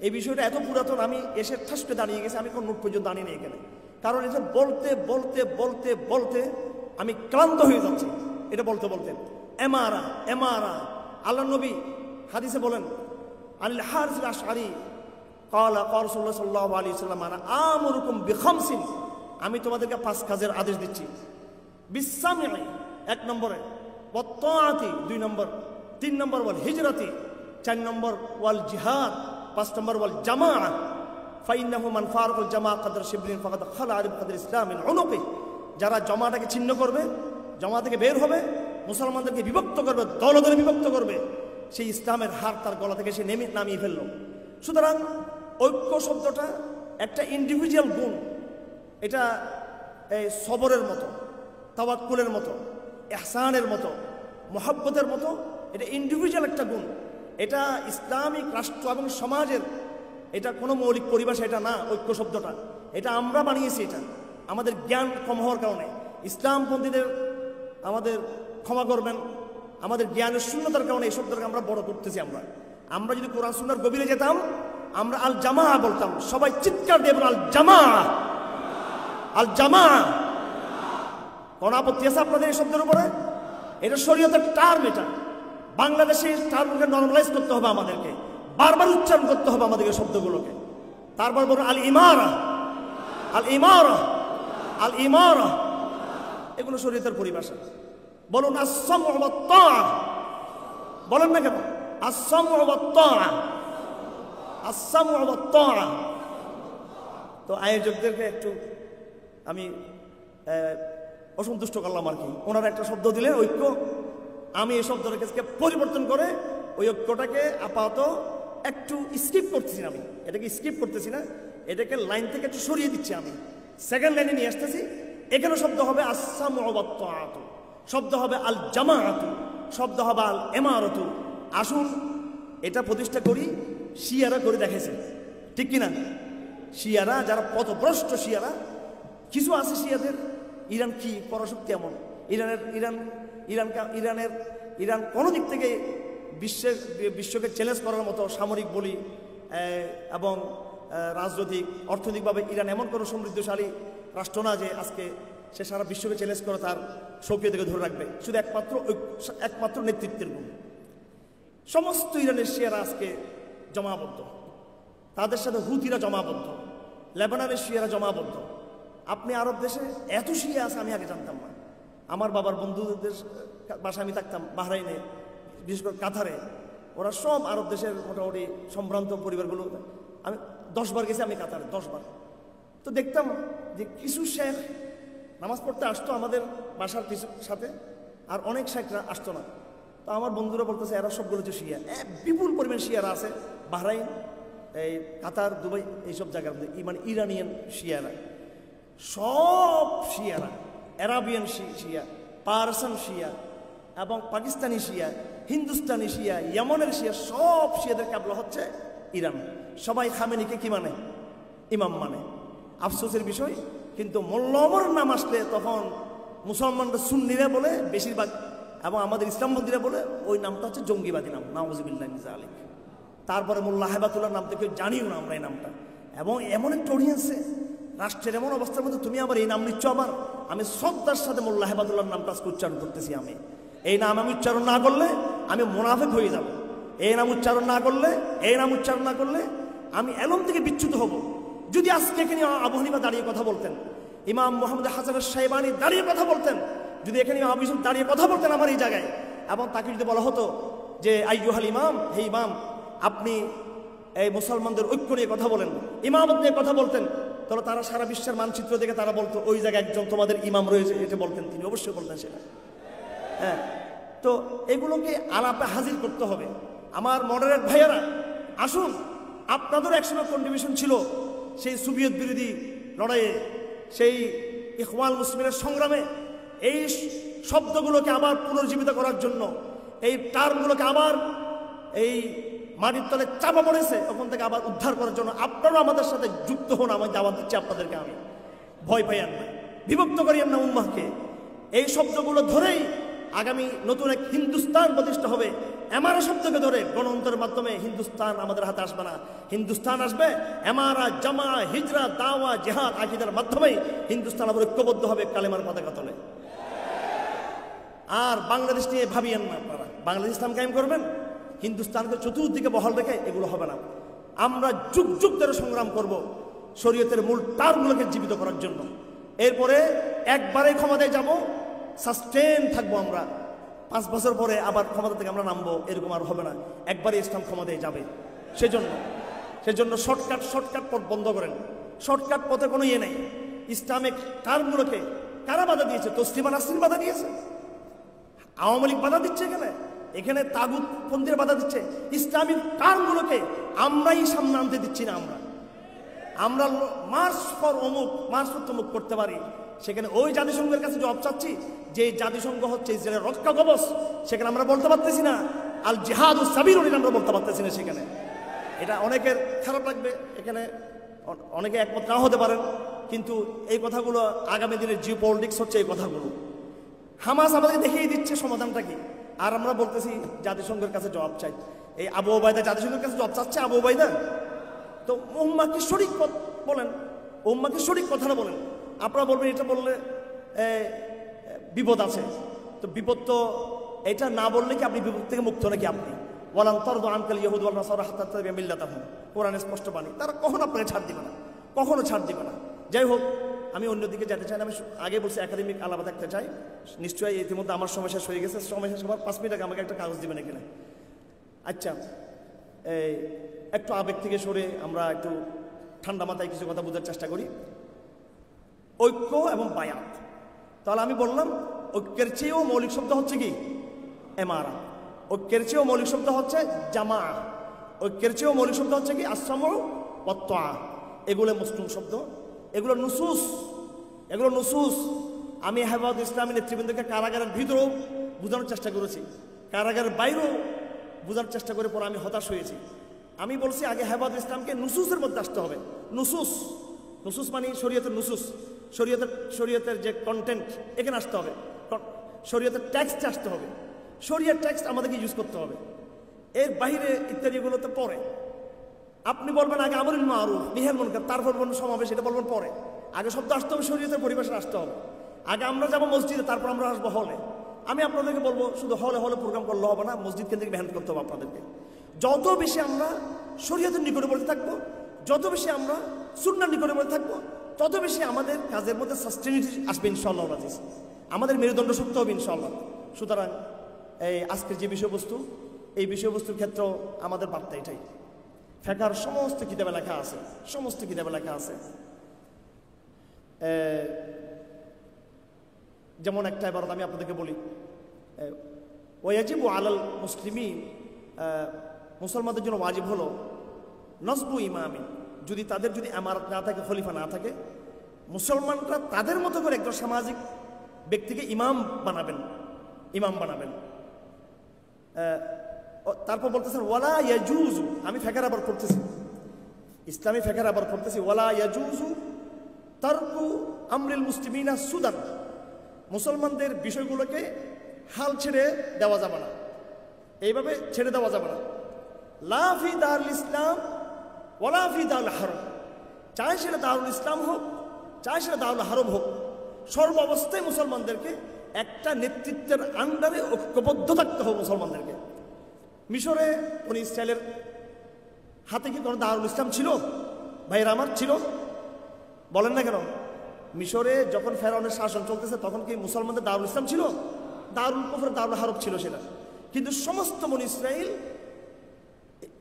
এই বিষয়টা এত পুরাতন, আমি এসে ঠাসকে দাঁড়িয়ে গেছি, আমি কোনো নোট পর্যন্ত আনি নেই এখানে। কারণ এটা বলতে বলতে বলতে বলতে আমি ক্লান্ত হয়ে যাচ্ছি। এটা বলতে বলতে এমারা আল্লাহ নবী হাদিসে বলেন, আনিল হারিস আল আশআরি ক্বালা ক্বালা রাসূলুল্লাহ সাল্লাল্লাহু আলাইহি ওয়াসাল্লাম আনা আমুরুকুম বিখামসিন, আমি তোমাদেরকে 5 কাজের আদেশ দিচ্ছি। বিসসামি 1 নম্বরে, ওয়াত তাআতি 2 নম্বর, 3 নম্বর ওয়াল হিজরাতি, 4 নম্বর ওয়াল জিহাদ, 5 নম্বর ওয়াল জামাআ। ফাইন্নাহু মান ফারাকাল জামাআ কদর শিবরিন ফাকাদ খালা আল কদর ইসলামিন উনুকি, যারা জামাটাকে ছিন্ন করবে, জামা থেকে বের হবে, মুসলমানদেরকে বিভক্ত করবে, দলে দলে বিভক্ত করবে, সেই ইসলামের হার তার গলা থেকে সে নামিয়ে ফেলল। সুতরাং ঐক্য শব্দটা একটা ইন্ডিভিজুয়াল গুণ। এটা এই সবরের মতো, তাওয়াক্কুলের মতো, ইহসানের মতো, মুহাব্বতের মতো, এটা ইন্ডিভিজুয়াল একটা গুণ। এটা ইসলামিক রাষ্ট্র এবং সমাজের এটা কোনো মৌলিক পরিভাষা এটা না। ঐক্য শব্দটা এটা আমরা বানিয়েছি, এটা আমাদের জ্ঞান কম হওয়ার কারণে। ইসলামপন্থীদের আমাদের ক্ষমা করবেন, আমাদের জ্ঞানের শূন্যতার কারণে এই শব্দটাকে আমরা বড় করতেছি। আমরা যদি কোরআন সুন্নাহর গভীরে যেতাম, আমরা আল জামা বলতাম, সবাই চিৎকার দিয়ে বলুন আল জামা, আল জামা। কোন আপত্তি আছে আপনাদের এই শব্দের উপরে? এটা শরীয়তের টার্ম, এটা বাংলাদেশে টার্মকে নরমালাইজ করতে হবে, আমাদেরকে বারবার উচ্চারণ করতে হবে আমাদেরকে শব্দগুলোকে। তারপর বলুন আল ইমারা, আল ইমারা, আল ইমারা এগুলো শরীয়তের পরিভাষা। বলুন আস-সামউ ওয়াত তাআ, বলেন না কেন? আস-সামউ ওয়াত তাআ, আস-সামউ ওয়াত তাআ। তো আয়োজকদেরকে একটু আমি অসন্তুষ্ট করলাম আর কি। ওনারা একটা শব্দ দিলেন ঐক্য, আমি এই শব্দটাকে পরিবর্তন করে ওই ঐক্যটাকে আপাতত একটু স্কিপ করতেছি না। আমি এটাকে স্কিপ করতেছি না, এটাকে লাইন থেকে একটু সরিয়ে দিচ্ছি। আমি সেকেন্ড লাইনে নিয়ে আসতেছি। এখানে শব্দ হবে আস-সামউ ওয়াত তাআতু, শব্দ হবে আল জামাআতু, শব্দ হবে আল ইমারাতু। আসুন এটা প্রতিষ্ঠা করি, শিয়ারা করে দেখেছে, ঠিক কিনা? শিয়ারা যারা পথভ্রষ্ট শিয়ারা, কিছু আছে শিয়াদের, ইরান কি পরাশক্তি এমন, ইরান কোনো দিক থেকে বিশ্বকে চ্যালেঞ্জ করার মতো সামরিক বলি এবং রাজনৈতিক অর্থনৈতিকভাবে ইরান এমন কোনো সমৃদ্ধশালী রাষ্ট্র না যে আজকে সে সারা বিশ্বকে চ্যালেঞ্জ করে তার সক্রিয়তাকে ধরে রাখবে। শুধু একমাত্র নেতৃত্বের গুণ। সমস্ত ইরানের শিয়ারা আজকে জমাবদ্ধ, তাদের সাথে হুতিরা জমাবদ্ধ, লেবাননের শিয়ারা জমাবদ্ধ। আপনি আরব দেশে এত শিয়া আছে আমি আগে জানতাম না। আমার বাবার বন্ধুদের বাসায় আমি থাকতাম বাহরাইনে, বিশেষ করে কাতারে, ওরা সব আরব দেশের মোটামুটি সম্ভ্রান্ত পরিবারগুলো। আমি 10 বার গেছি আমি কাতারে, 10 বার। তো দেখতাম যে কিছু শেখ নামাজ পড়তে আসতো আমাদের বাসার সাথে, আর অনেক শেখরা আসতো না। তো আমার বন্ধুরা বলতেছে এরা সবগুলো যে শিয়া, বিপুল পরিমাণ শিয়ারা আছে বাহরাইন, এই কাতার, দুবাই, এইসব জায়গার মধ্যে, মানে ইরানিয়ান শিয়ারা, সব শিয়ারা, আরাবিয়ান শিয়া, পারসান শিয়া এবং পাকিস্তানি শিয়া, হিন্দুস্তানি শিয়া, ইয়েমেনের শিয়া, সব শিয়াদের কাবলা হচ্ছে ইরান। সবাই খামেনিকে কি মানে? ইমাম মানে। আফসোসের বিষয়, কিন্তু মোল্লা ওমর নাম আসলে তখন মুসলমানরা সুন্নিরা বলে বেশিরভাগ, এবং আমাদের ইসলামপন্থীরা বলে ওই নামটা হচ্ছে জঙ্গিবাদী নাম, নাউজুবিল্লাহ মিন যালিক। তারপরে মোল্লা হেবাতুল্লাহর নাম থেকে জানিও না আমরা এই নামটা। এবং এমন একটা অডিয়েন্সে, রাষ্ট্রের এমন অবস্থার মধ্যে তুমি আবার এই নাম নিচ্ছ। আবার আমি শ্রদ্ধার সাথে মোল্লা হেবাতুল্লাহর নামটা আজকে উচ্চারণ করতেছি। আমি এই নাম আমি উচ্চারণ না করলে আমি মুনাফিক হয়ে যাব। এই নাম উচ্চারণ না করলে আমি এলম থেকে বিচ্যুত হব। যদি আজকে এখানে আবু হানিফা দাঁড়িয়ে কথা বলতেন, ইমাম মুহাম্মদ হাসান শাইবানি দাঁড়িয়ে কথা বলতেন, যদি এখানে আবু ইউসুফ দাঁড়িয়ে কথা বলতেন আমার এই জায়গায়, এবং তাকে যদি বলা হতো যে আইয়ুহাল ইমাম, হে ইমাম আপনি এই মুসলমানদের ঐক্য নিয়ে কথা বলেন, ইমামত নিয়ে কথা বলতেন, তাহলে তারা সারা বিশ্বের মানচিত্র দেখে তারা বলতো ওই জায়গায় একজন তোমাদের ইমাম রয়েছে, এটা বলতেন তিনি, অবশ্যই বলতেন সেটা। হ্যাঁ, তো এগুলোকে আলাপে হাজির করতে হবে। আমার মডারেট ভাইয়ারা, আসুন, আপনাদের একসময় কন্ট্রিবিউশন ছিল সেই সোভিয়েত বিরোধী লড়াইয়ে, সেই ইখওয়ানুল মুসলিমিনের সংগ্রামে। এই শব্দগুলোকে আবার পুনর্জীবিত করার জন্য, এই টার্মগুলোকে আবার এই মাটির তলে চাপা পড়েছে, ওখান থেকে আবার উদ্ধার করার জন্য আপনারাও আমাদের সাথে যুক্ত হন। আমি দাওয়াত দিচ্ছি আপনাদেরকে, আমি ভয় পাইয়েন না, বিভক্ত করিয়েন না উম্মাহকে। এই শব্দগুলো ধরেই আগামী নতুন এক হিন্দুস্তান প্রতিষ্ঠা হবে। এমারা শব্দকে ধরে গণতন্ত্রের মাধ্যমে হিন্দুস্তান আমাদের হাতে আসবে না। হিন্দুস্তান আসবে এমারা, জামা, হিজরা, দাওয়া, জিহাদ, আকীদার মাধ্যমেই হিন্দুস্তান আবার ঐক্যবদ্ধ হবে কালেমার পতাকা তলে। আর বাংলাদেশ নিয়ে ভাবিয়েন না আপনারা, বাংলাদেশ ইসলাম কায়েম করবেন, হিন্দুস্তানকে চতুর্দিকে বহাল রেখে এগুলো হবে না। আমরা যুগ যুগ ধরে সংগ্রাম করব শরীয়তের মূল টার্মগুলোকে জীবিত করার জন্য। এরপরে একবারে ক্ষমতায় যাব, সাস্টেন থাকবো আমরা, 5 বছর পরে আবার ক্ষমতা থেকে আমরা নামবো, এরকম আর হবে না। একবারে ইসলাম ক্ষমতায় যাবে। সেজন্য শর্টকাট পথ বন্ধ করেন। শর্টকাট পথে কোনো ইয়ে নেই। ইসলামিক টার্মগুলোকে কারা বাধা দিয়েছে? তসলিমা নাসরিন বাধা দিয়েছে, আওয়ামী লীগ বাধা দিচ্ছে, এখানে তাগুতপন্থীরা বাধা দিচ্ছে। ইসলামিক টার্মগুলোকে আমরাই সামনে আনতে দিচ্ছি না। আমরা মার্চ ফর অমুক, মার্চ ফর তমুক করতে পারি, সেখানে ওই জাতিসংঘের কাছে জবাব চাচ্ছি যে জাতিসংঘ হচ্ছে ইসরায়েলের রক্ষা কবচ, সেখানে আমরা বলতে পারতেছি না আল জিহাদু সাবিলুন, আমরা বলতে পারতেছি না সেখানে। এটা অনেকের খারাপ লাগবে, এখানে অনেকে একমত নাও হতে পারেন, কিন্তু এই কথাগুলো আগামী দিনের জিও পলিটিক্স হচ্ছে এই কথাগুলো। হামাস আমাদেরকে দেখিয়ে দিচ্ছে সমাধানটা কি, আর আমরা বলতেছি জাতিসংঘের কাছে জবাব চাই। এই আবু ওবায়দা জাতিসংঘের কাছে জবাব চাচ্ছে, আবু ওবায়দা। তো উম্মাহকে সঠিক বলেন, উম্মাহকে সঠিক কথাটা বলেন। আপনারা বলবেন এটা বললে বিপদ আছে, তো বিপদ তো এটা না বললে কি আপনি বিপদ থেকে মুক্ত নাকি? আপনি ওয়ালান তারদু আনকাল ইয়াহুদ ওয়াল নাসারা হাত্তা তাত্তাবি'a মিল্লাতাহুম, কোরআনে স্পষ্ট বাণী। তারা কখনো আপনাকে ছাড় দিবে না, কখনো ছাড় দিবে না। যাই হোক, আমি অন্যদিকে যেতে চাই না। আমি আগে বলছি একাডেমিক আলাদা থাকতে চাই। নিশ্চয়ই ইতিমধ্যে আমার সময় শেষ হয়ে গেছে। সময় শেষ হওয়ার 5 মিনিট আগে আমাকে একটা কাগজ দিবেন এখানে। আচ্ছা, এই একটু আবেগ থেকে সরে আমরা একটু ঠান্ডা মাথায় কিছু কথা বোঝার চেষ্টা করি। ঐক্য এবং বায়াত, তাহলে আমি বললাম ঐক্যের চেয়েও মৌলিক শব্দ হচ্ছে কি? এমারা। ঐক্যের চেয়েও মৌলিক শব্দ হচ্ছে জামা। ঐক্যের চেয়েও মৌলিক শব্দ হচ্ছে কি? আসসামু ওয়াত তাআ। এগুলো মুসলিম শব্দ, এগুলো নুসুস, এগুলো নুসুস। আমি হেফাজত ইসলামী নেতৃবৃন্দকে কারাগারের ভিতরেও বোঝানোর চেষ্টা করেছি, কারাগারের বাইরেও বোঝার চেষ্টা করে পরে আমি হতাশ হয়েছি। আমি বলছি আগে হেফাজত ইসলামকে নুসুসের মধ্যে আসতে হবে। নুসুস, নুসুস মানে শরীয়তের নুসুস, শরীয়তের যে কন্টেন্ট এখানে আসতে হবে, শরীয়তের টেক্সটে আসতে হবে, শরীয়তের টেক্সট আমাদেরকে ইউজ করতে হবে। এর বাইরে ইত্যাদিগুলোতে পরে আপনি বলবেন আগে আমরুল মারুফ নিহাল মুনকার, তারপর বলবেন সমাবেশ, এটা বলবেন পরে। আগে শব্দ আসতে হবে, শরীয়তের পরিবেশে আসতে হবে। আগে আমরা যাবো মসজিদে, তারপর আমরা আসবো হলে। আমি আপনাদেরকে বলবো শুধু হলে হলে প্রোগ্রাম করলে হবে না, মসজিদ কেন্দ্রিক মেহনত করতে হবে আপনাদেরকে। যত বেশি আমরা শরীয়তের নিকটবর্তী থাকবো, যত বেশি আমরা সুন্নাহর নিকটবর্তী থাকবো, তত বেশি আমাদের কাজের মধ্যে সাস্টেনিটি আসবে ইনশাআল্লাহ আজিজ। আমাদের মেরুদণ্ড শক্ত হবে ইনশাআল্লাহ। সুতরাং এই আজকের যে বিষয়বস্তু, এই বিষয়বস্তুর ক্ষেত্রেও আমাদের বার্তা এটাই। ফিকহের সমস্ত কিতাবে লেখা আছে, সমস্ত কিতাবে লেখা আছে। যেমন একটা ইবারত আমি আপনাদেরকে বলি, ওয়াজিবু আলাল মুসলিমিন, মুসলমানদের জন্য ওয়াজিব হলো নসবু ইমামিন, যদি তাদের যদি আমারত না থাকে, খলিফা না থাকে, মুসলমানরা তাদের মতো করে একজন সামাজিক ব্যক্তিকে ইমাম বানাবেন, ইমাম বানাবেন। তারপর বলতেছেন ওয়ালা ইয়াজুজু, আমি ফিকহের আবার পড়তেছি, ইসলামী ফিকহের আবার পড়তেছি, ওয়ালা ইয়াজুজু তারকু আমরিল মুসলিমিনা সুদান, মুসলমানদের বিষয়গুলোকে হাল ছেড়ে দেওয়া যাবে না, এইভাবে ছেড়ে দেওয়া যাবে না। লা ফি দারুল ইসলাম ওয়ালা ফি দারুল হারম, চাই সেটা দারুল ইসলাম হোক, চাই সেটা দারুল হারম হোক, সর্ব অবস্থায় মুসলমানদেরকে একটা নেতৃত্বের আন্ডারে ঐক্যবদ্ধ থাকতে হবে মুসলমানদেরকে। মিশরে উনি ইসরায়েলের হাতে কি কোনো দারুল ইসলাম ছিল? ভাইরা আমার ছিল? বলেন না কেন? মিশরে যখন ফেরাউনের শাসন চলতেছে তখন কি মুসলমানদের দারুল ইসলাম ছিল? দারুল কুফর, দারুল হারব ছিল সেটা। কিন্তু সমস্ত বনী ইসরাইল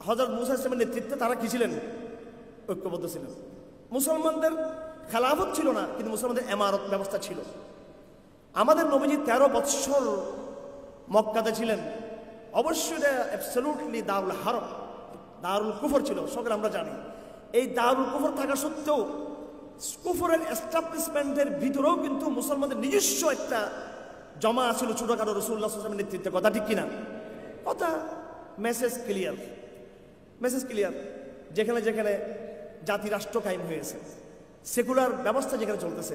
হযরত মুসা ইসলামের নেতৃত্বে তারা কি ছিলেন? ঐক্যবদ্ধ ছিলেন। মুসলমানদের খেলাফত ছিল না, কিন্তু মুসলমানদের ইমারত ব্যবস্থা ছিল। আমাদের নবীজি 13 বৎসর মক্কাতে ছিলেন, অবশ্যই এটা অ্যাবসলিউটলি দারুল হারব, দারুল কুফর ছিল, সকলে আমরা জানি। এই দারুল কুফর থাকা সত্ত্বেও কুফরের এস্টাবলিশমেন্টের ভিতরেও কিন্তু মুসলমানদের নিজস্ব একটা জমা ছিল ছোটখাটো, রাসূলুল্লাহ সাল্লাল্লাহু আলাইহি ওয়াসাল্লামের নেতৃত্বে। কথা ঠিক কিনা? কথা, মেসেজ ক্লিয়ার, মেসেজ ক্লিয়ার। যেখানে যেখানে জাতি রাষ্ট্র কায়েম হয়েছে, সেকুলার ব্যবস্থা যেখানে চলতেছে,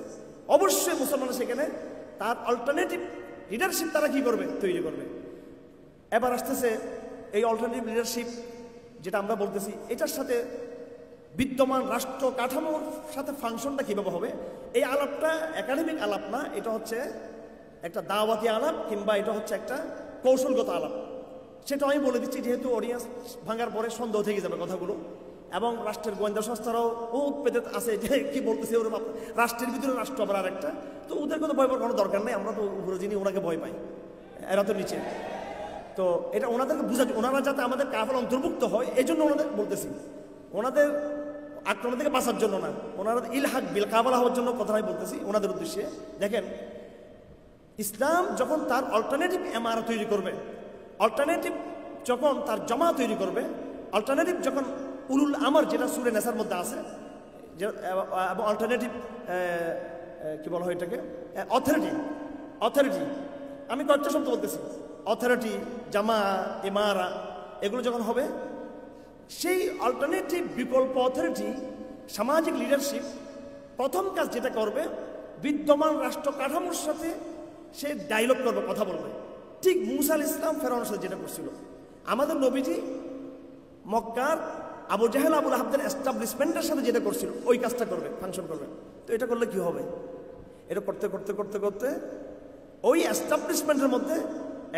অবশ্যই মুসলমানরা সেখানে তার অল্টারনেটিভ লিডারশিপ তারা কি করবে? তৈরি করবে। এবার আসতেছে এই অল্টারনেটিভ লিডারশিপ যেটা আমরা বলতেছি, এটার সাথে বিদ্যমান রাষ্ট্র কাঠামোর সাথে ফাংশনটা কীভাবে হবে, এই আলাপটা একাডেমিক আলাপ না, এটা হচ্ছে একটা দাওয়াতি আলাপ, কিংবা এটা হচ্ছে একটা কৌশলগত আলাপ। সেটা আমি বলে দিচ্ছি, যেহেতু অডিয়েন্স ভাঙার পরে সন্দেহ থেকে যাবে কথাগুলো, এবং রাষ্ট্রের গোয়েন্দা সংস্থারাও উৎপেতে আছে যে কি বলতেছে ওর রাষ্ট্রের ভিতরে রাষ্ট্র আবার আরেকটা, তো ওদের কোনো ভয় পাওয়ার কোনো দরকার নেই। আমরা তো উপরে যিনি ওনাকে ভয় পাই, এরা তো নিচে। তো এটা ওনাদেরকে বুঝা, ওনারা যাতে আমাদের কাফের অন্তর্ভুক্ত হয় এই জন্য ওনাদের বলতেছি, ওনাদের আক্রমণ থেকে বাঁচার জন্য না, ওনারা ইলহাক বিল কাবালা হওয়ার জন্য কথা আমি বলতেছি ওনাদের উদ্দেশ্যে। দেখেন, ইসলাম যখন তার অল্টারনেটিভ এমারা তৈরি করবে, অল্টারনেটিভ যখন তার জমা তৈরি করবে, অল্টারনেটিভ যখন উলুল আমর, যেটা সূরা নেসার মধ্যে আছে, এবং অল্টারনেটিভ কি বলা হয় এটাকে, অথরিটি, অথরিটি, আমি কয়েকটা শব্দ বলতেছি, অথরিটি, জামা, ইমারা, এগুলো যখন হবে, সেই অল্টারনেটিভ বিকল্প অথরিটি, সামাজিক লিডারশিপ প্রথম কাজ যেটা করবে, বিদ্যমান রাষ্ট্র কাঠামোর সাথে সে ডায়লগ করবে, কথা বলবে। ঠিক মুসা আলাইহিস সালাম ফেরাউনের সাথে যেটা করছিল, আমাদের নবীজি মক্কার আবু জাহেল, আবু লাহাবদের এস্টাবলিশমেন্টের সাথে যেটা করছিল, ওই কাজটা করবে, ফাংশন করবে। তো এটা করলে কি হবে? এটা করতে করতে করতে করতে ওই এস্টাবলিশমেন্টের মধ্যে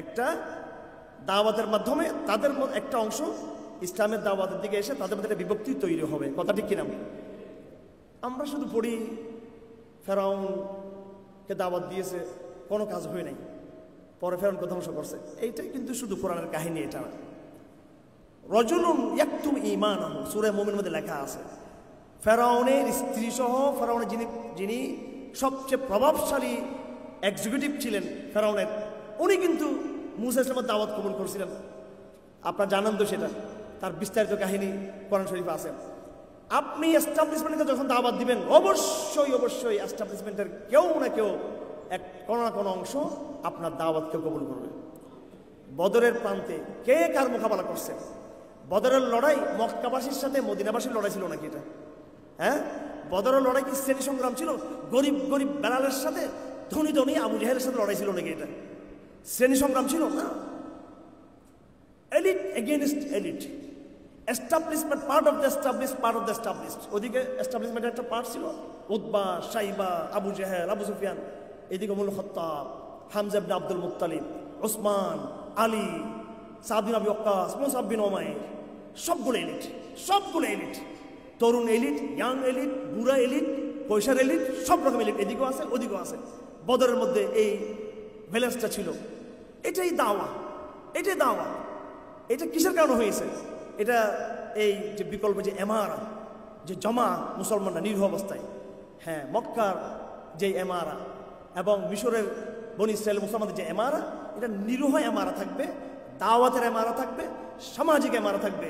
একটা দাওয়াতের মাধ্যমে তাদের একটা অংশ ইসলামের দাওয়াতের দিকে এসে তাদের মধ্যে একটা বিভক্তি তৈরি হবে। কথা ঠিক কিনা? আমরা শুধু পড়ি ফেরাউনকে দাওয়াত দিয়েছে, কোনো কাজ হয় নাই, পরে ফেরাউনকে ধ্বংস করছে। এইটাই কিন্তু শুধু কোরআনের কাহিনী, এটা না। রজুলুন ইয়াকতুম ঈমানাহু, সূরা মুমিনের মধ্যে লেখা আছে, ফেরাউনের স্ত্রী সহ ফেরাউনের যিনি সবচেয়ে প্রভাবশালী এক্সিকিউটিভ ছিলেন ফেরাউনের, উনি কিন্তু মূসা ইসলামের দাওয়াত কবুল করছিলেন। আপনারা জানেন তো সেটা, তার বিস্তারিত কাহিনী কোরআন শরীফে আছে। আপনি এস্টাবলিশমেন্টকে যখন দাওয়াত দিবেন, অবশ্যই অবশ্যই এস্টাবলিশমেন্টের কেউ না কেউ কোনো না কোনো অংশ আপনার দাওয়াতকে কবুল করবে। বদরের প্রান্তে কে কার মোকাবেলা করছে? বদরের লড়াই মক্কাবাসীর সাথে মদিনাবাসীর লড়াই ছিল নাকি এটা? হ্যাঁ, বদরের লড়াই কি শ্রেণী সংগ্রাম ছিল? গরিব গরিব বেলালের সাথে ধনী ধনী আবু জাহেলের সাথে লড়াই ছিল নাকি এটা? শ্রেণী সংগ্রাম ছিল না। Elite against elite, establishment part of the established, part of the established. ওদিকে এস্টাবলিশমেন্টের একটা পার্ট ছিল উতবা, শাইবা, আবু জাহেল, আবু সুফিয়ান। এদিকে উমর খাত্তাব, হামজা ইবনে আব্দুল মুত্তালিব, ওসমান, আলী, সাদ বিন আবি ওয়াক্কাস, মুসআব বিন উমাইর, সবগুলো এলিট, সবগুলো এলিট। তরুণ এলিট, ইয়াং এলিট, বুড়া এলিট, পয়সার এলিট, সব রকম এলিট এদিকেও আছে ওদিকেও আছে। বদরের মধ্যে এই ব্যালেন্সটা ছিল। এটাই দাওয়া, এটাই দাওয়া। এটা কিসের কারণে হয়েছে? এটা এই যে বিকল্প যে এমারা, যে জমা মুসলমানরা নিরীহ অবস্থায়, হ্যাঁ, মক্কার যে এমারা এবং মিশরের বনি ইসরায়েল মুসলমানদের যে এমারা, এটা নিরীহ এমারা থাকবে, দাওয়াতের এমারা থাকবে, সামাজিক এমারা থাকবে।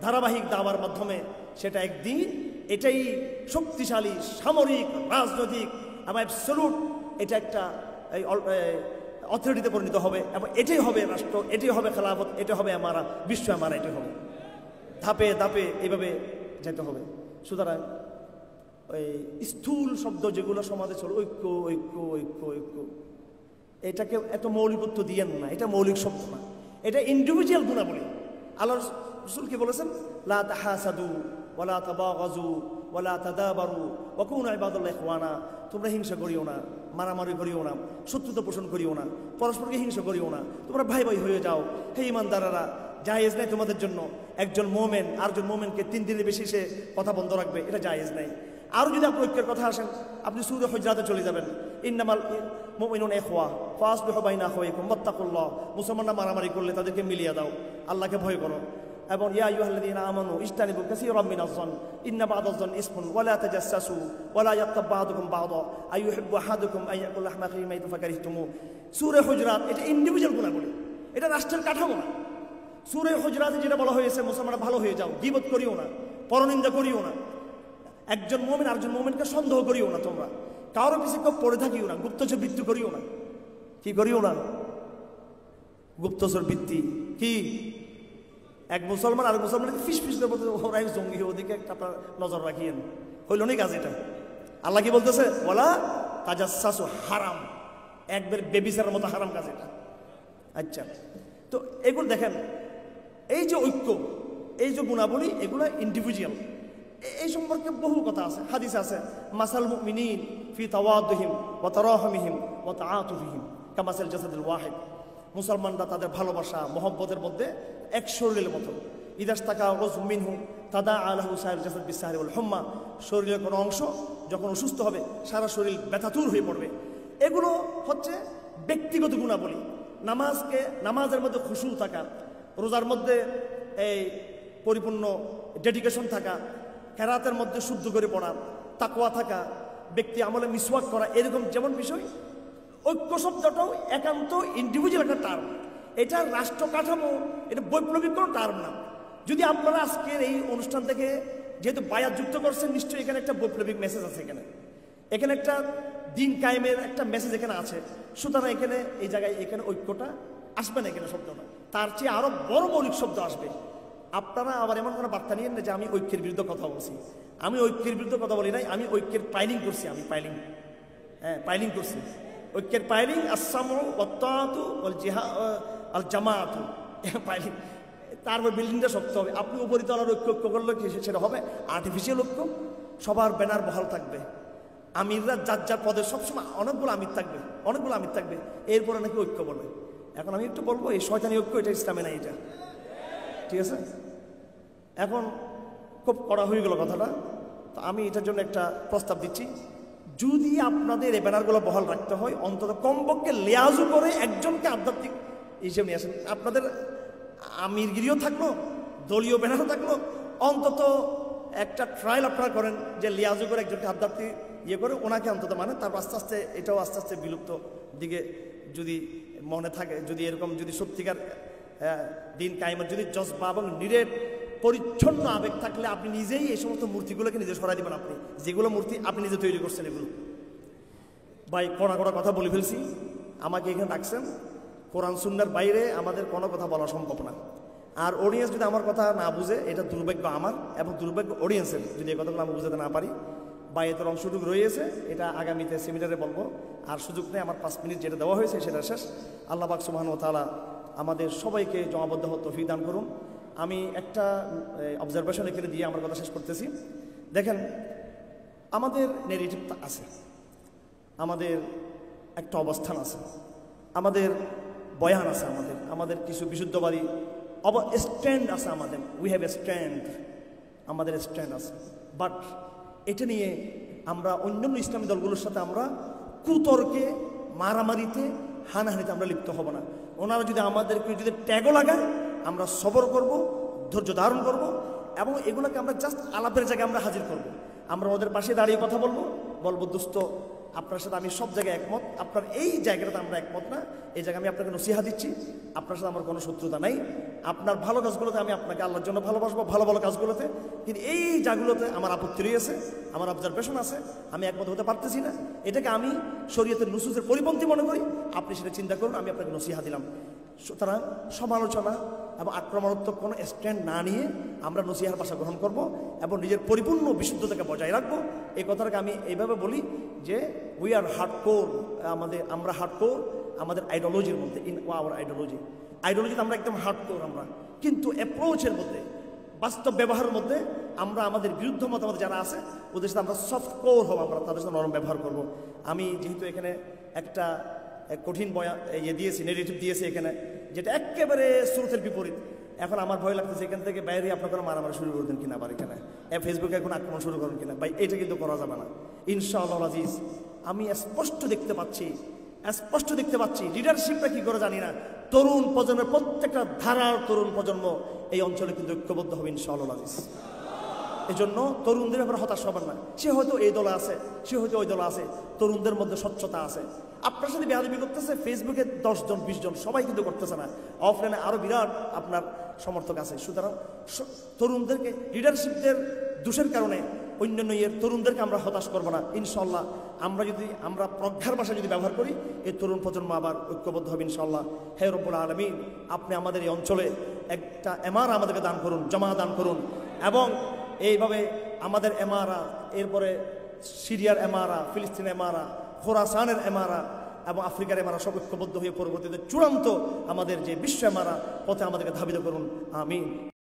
ধারাবাহিক দাওয়ার মাধ্যমে সেটা একদিন এটাই শক্তিশালী সামরিক, রাজনৈতিক এবং অ্যাবসলিউট এটা একটা অথরিটিতে পরিণত হবে এবং এটাই হবে রাষ্ট্র, এটাই হবে খেলাফত, এটা হবে আমারা বিশ্ব, আমারা এটাই হবে। ধাপে ধাপে এইভাবে যেতে হবে। সুতরাং ওই স্থূল শব্দ যেগুলো সমাজে চলে, ঐক্য ঐক্য ঐক্য ঐক্য, এটাকে এত মৌলিকত্ব দিয়েন না। এটা মৌলিক শব্দ না, এটা ইন্ডিভিজুয়াল গুণাবলী। আল্লাহ রাসূল কি বলেছেন? লা তাহাসাদু ওয়ালা তাবাগাজু ওয়ালা তাদাবারু ওয়া কুনু ইবাদাল্লাহি ইখওয়ানা। তোমরা হিংসা করিও না, মারামারি করিও না, শত্রুতা পোষণ করিও না, পরস্পরকে হিংসা করিও না, তোমরা ভাই ভাই হয়ে যাও। হে ঈমানদারেরা, জায়েজ নাই তোমাদের জন্য একজন মোমেন আরেকজন মোমেনকে 3 দিনের বেশি সে কথা বন্ধ রাখবে, এটা জায়েজ নাই। আরও যদি আপনি ঐক্যের কথা আসেন, আপনি সূরা হুজরাতে চলে যাবেন, ইন্নামাল মুমিনুনা ইখওয়া ফাসবিহু বাইনা আখাওয়িকুম ওয়াত্তাকুল্লাহ। মুসলমানরা মারামারি করলে তাদেরকে মিলিয়ে দাও, আল্লাহকে ভয় করো। এবং ইয়া আইয়ুহাল্লাযীনা আমানু ইজতানিবু কাসীরাম মিনাজ যন ইন্না বা'দাজ যন ইসমুন ওয়া লা তাজাসসু ওয়া লা ইয়াগতাব বা'দুকুম বা'দা আইয়ুহিব্বু আহাদুকুম আন ইয়াকুলা লাহমা আখিহি মাইতান ফাকারিহতুমু। সূরা হুজরাত এটা ইন্ডিভিজুয়াল গুণাবলী, এটা রাষ্ট্রের কাঠামো না। সূরা হুজরাতে যেটা বলা হয়েছে, মুসলমানরা ভালো হয়ে যাও, গীবত করিও না, পরনিন্দা করিও না, একজন মুমিন আরেকজন মুমিনকে সন্দেহ করিও না, তোমরা কারো পিছে কেউ পড়ে থাকিও না, গুপ্তচর বৃত্তি করিও না। কি করিও না? গুপ্তচর বৃত্তি কি? এক মুসলমান আর মুসলমানকে ফিস ফিস বলতে, ওরা এক জঙ্গি, ওদিকে একটা আপনার নজর রাখিয়েন, হইল নি কাজ এটা? আল্লাহ কি বলতেছে? ওয়ালা তাজাসসু, হারাম, একবার বেবিচারের মতো হারাম কাজ এটা। আচ্ছা, তো এগুলো দেখেন, এই যে ঐক্য, এই যে গুণাবলী, এগুলো ইন্ডিভিজুয়াল। এই সম্পর্কে বহু কথা আছে, হাদিস আছে, মাসাল মুমিনিন ফি তাওয়াদুহিম ওয়া তারাহুমিহিম ওয়া তাআতুফিহিম কামাসাল জাসাদিল ওয়াহিদ। মুসলমানরা তাদের ভালোবাসা মহব্বতের মধ্যে এক শরীরের মতো। ইদাস্তাকা উযু মিনহু তাদাআ লাহু সাইরুল জাসাদ বিসসাহরি ওয়াল হুম্মা। শরীরের কোনো অংশ যখন অসুস্থ হবে, সারা শরীর ব্যথাতুর হয়ে পড়বে। এগুলো হচ্ছে ব্যক্তিগত গুণাবলী। নামাজের মধ্যে খুশু থাকা, রোজার মধ্যে এই পরিপূর্ণ ডেডিকেশন থাকা, কেরাতের মধ্যে শুদ্ধ করে পড়া, তাকওয়া থাকা, ব্যক্তি আমলে মিসওয়াক করা, এরকম যেমন বিষয়। ঐক্য শব্দটাও একান্ত ইন্ডিভিজুয়াল একটা টার্ম, এটা রাষ্ট্র কাঠামো, এটা বৈপ্লবিক কোনো টার্ম না। যদি আপনারা আজকের এই অনুষ্ঠান থেকে যেহেতু বায়াত যুক্ত করছেন, নিশ্চয়ই এখানে একটা বৈপ্লবিক মেসেজ আছে, এখানে একটা দিন কায়েমের একটা মেসেজ এখানে আছে। সুতরাং এখানে এই জায়গায় এখানে ঐক্যটা আসবে না, এখানে শব্দটা তার চেয়ে আরো বড় মৌলিক শব্দ আসবে। আপনারা আবার এমন কোনো বার্তা নিয়েন না যে আমি ঐক্যের বিরুদ্ধে কথা বলছি। আমি ঐক্যের বিরুদ্ধে কথা বলি নাই, আমি ঐক্যের পাইলিং করছি। আমি পাইলিং করছি। ঐক্যের পাইলিং আসসামু ওয়াত তাআতু ওয়াল জিহাদ আল জামাআতু, পাইলিং। তারপর বিল্ডিংটা শক্ত হবে। আপনি উপরিতলার ঐক্য করলে কি সেটা হবে আর্টিফিশিয়াল ঐক্য? সবার ব্যানার বহাল থাকবে, আমিররা যার যার পদে সবসময় অনেকগুলো আমির থাকবে, এরপরে নাকি ঐক্য বলে। এখন আমি একটু বলবো, এই শয়তানি ঐক্য, এটা ইসলামে নাই, এটা ঠিক আছে। এখন খুব কড়া হয়ে গেল কথাটা, তো আমি এটার জন্য একটা প্রস্তাব দিচ্ছি, যদি আপনাদের এই ব্যানারগুলো বহাল রাখতে হয় অন্তত কমপক্ষে লেয়াজু করে একজনকে আধ্যাত্মিক হিসেবে নিয়ে আসেন। আপনাদের আমিরগিরিও থাকলো, দলীয় ব্যানারও থাকলো, অন্তত একটা ট্রায়াল আপনারা করেন যে লিয়াজু করে একজনকে আধ্যাত্মিক ইয়ে করে ওনাকে অন্তত মানে, তারপর আস্তে আস্তে এটাও আস্তে আস্তে বিলুপ্ত দিকে যদি মনে থাকে, যদি এরকম যদি সত্যিকার দিন কায়েমের যদি জজবা এবং নিরেট পরিচ্ছন্ন আবেগ থাকলে আপনি নিজেই এই সমস্ত মূর্তিগুলোকে নিজে সরাই দেবেন। আপনি যেগুলো মূর্তি আপনি নিজে তৈরি করছেন এগুলো। ভাই কড়া কড়া কথা বলে ফেলছি, আমাকে এখানে রাখছেন, কোরআন সুন্নাহর বাইরে আমাদের কোনো কথা বলা সম্ভব না। আর অডিয়েন্স যদি আমার কথা না বুঝে, এটা দুর্ভাগ্য আমার এবং দুর্ভাগ্য অডিয়েন্সের, যদি এই কথাগুলো আমি বুঝাতে না পারি। বা এত অংশটুকু রয়েছে, এটা আগামীতে সেমিনারে বলবো। আর সুযোগ নেই, আমার 5 মিনিট যেটা দেওয়া হয়েছে সেটা শেষ। আল্লাহ পাক সুবহানাহু ওয়া তাআলা আমাদের সবাইকে জমাবদ্ধ হওয়ার তৌফিক দান করুন। আমি একটা অবজারভেশন এখানে দিয়ে আমার কথা শেষ করতেছি। দেখেন, আমাদের নেগেটিভ আছে, আমাদের একটা অবস্থান আছে, আমাদের বয়ান আছে, আমাদের কিছু বিশুদ্ধবাদী স্ট্যান্ড আছে, আমাদের উই হ্যাভ এ স্ট্যান্ড, আমাদের স্ট্যান্ড আছে। বাট এটা নিয়ে আমরা অন্যান্য ইসলামী দলগুলোর সাথে আমরা কুতর্কে, মারামারিতে, হানাহানিতে আমরা লিপ্ত হব না। ওনারা যদি আমাদেরকে যদি ট্যাগও লাগায়, আমরা সবর করব, ধৈর্য ধারণ করব এবং এগুলোকে আমরা জাস্ট আলাপের জায়গায় আমরা হাজির করব। আমরা ওদের পাশে দাঁড়িয়ে কথা বলবো দোস্ত, আপনার সাথে আমি সব জায়গায় একমত, আপনার এই জায়গাটাতে আমরা একমত না, এই জায়গায় আমি আপনাকে নসিহা দিচ্ছি, আপনার সাথে আমার কোনো শত্রুতা নাই। আপনার ভালো কাজগুলোতে আমি আপনাকে আল্লাহর জন্য ভালোবাসবো, ভালো ভালো কাজগুলোতে। কিন্তু এই জায়গাগুলোতে আমার আপত্তি রয়েছে, আমার অবজারভেশন আছে, আমি একমত হতে পারতেছি না, এটাকে আমি শরীয়তের নুসুসের পরিপন্থী মনে করি, আপনি সেটা চিন্তা করুন, আমি আপনাকে নসিহা দিলাম। সুতরাং সমালোচনা এবং আক্রমণাত্মক কোনো স্ট্যান্ড না নিয়ে আমরা নসিহার ভাষা গ্রহণ করব এবং নিজের পরিপূর্ণ বিশুদ্ধতাকে বজায় রাখবো। এই কথাটাকে আমি এইভাবে বলি যে উই আর হার্ডকোর, আমরা হার্ডকোর আমাদের আইডিওলজির মধ্যে, ইন আওয়ার আইডিওলজিতে আমরা একদম হার্ডকোর আমরা, কিন্তু অ্যাপ্রোচের মধ্যে, বাস্তব ব্যবহারের মধ্যে আমরা আমাদের বিরুদ্ধ মতামত যারা আছে ওদের সাথে আমরা সফট কোর হব, আমরা তাদের সাথে নরম ব্যবহার করব। আমি যেহেতু এখানে একটা কঠিন দিয়েছি, নেগেটিভ দিয়েছি এখানে, যেটা একেবারে স্রোতের বিপরীত, এখন আমার ভয় লাগতেছে এখান থেকে বাইরে আপনারা মারামারি শুরু করে দেন কিনা, আবার এখানে ফেসবুকে এখন আক্রমণ শুরু করেন কিনা। ভাই এটা কিন্তু করা যাবে না ইনশাআল্লাহ আজিজ। আমি স্পষ্ট দেখতে পাচ্ছি লিডারশিপটা কি করে জানি না, তরুণ প্রজন্মের প্রত্যেকটা ধারার তরুণ প্রজন্ম এই অঞ্চলে কিন্তু ঐক্যবদ্ধ হবে ইনশাআল্লাহ আজিজ। এই জন্য তরুণদের ব্যাপারে হতাশ হবেন না, সে হয়তো এই দলে আছে, সে হয়তো ওই দলে আছে, তরুণদের মধ্যে স্বচ্ছতা আছে। আপনার সাথে বেয়াদবি করতেছে ফেসবুকে 10 জন 20 জন, সবাই কিন্তু করতেছে না, অফলাইনে আরো বিরাট আপনার সমর্থক আছে। সুতরাং তরুণদেরকে লিডারশিপদের দোষের কারণে অন্যান্য তরুণদেরকে আমরা হতাশ করবো না ইনশাল্লাহ। আমরা প্রজ্ঞার ভাষা যদি ব্যবহার করি, এই তরুণ প্রজন্ম আবার ঐক্যবদ্ধ হবে ইনশাল্লাহ। হে রব্বুল আলামিন, আপনি আমাদের এই অঞ্চলে একটা এমারা আমাদেরকে দান করুন, জমা দান করুন, এবং এইভাবে আমাদের এমারা, এরপরে সিরিয়ার এমারা, ফিলিস্তিন এমারা, খোরাসানের এমারা এবং আফ্রিকার এমারা সব ঐক্যবদ্ধ হয়ে পরবর্তীতে চূড়ান্ত আমাদের যে বিশ্ব এমারা পথে আমাদেরকে ধাবিত করুন। আমিন।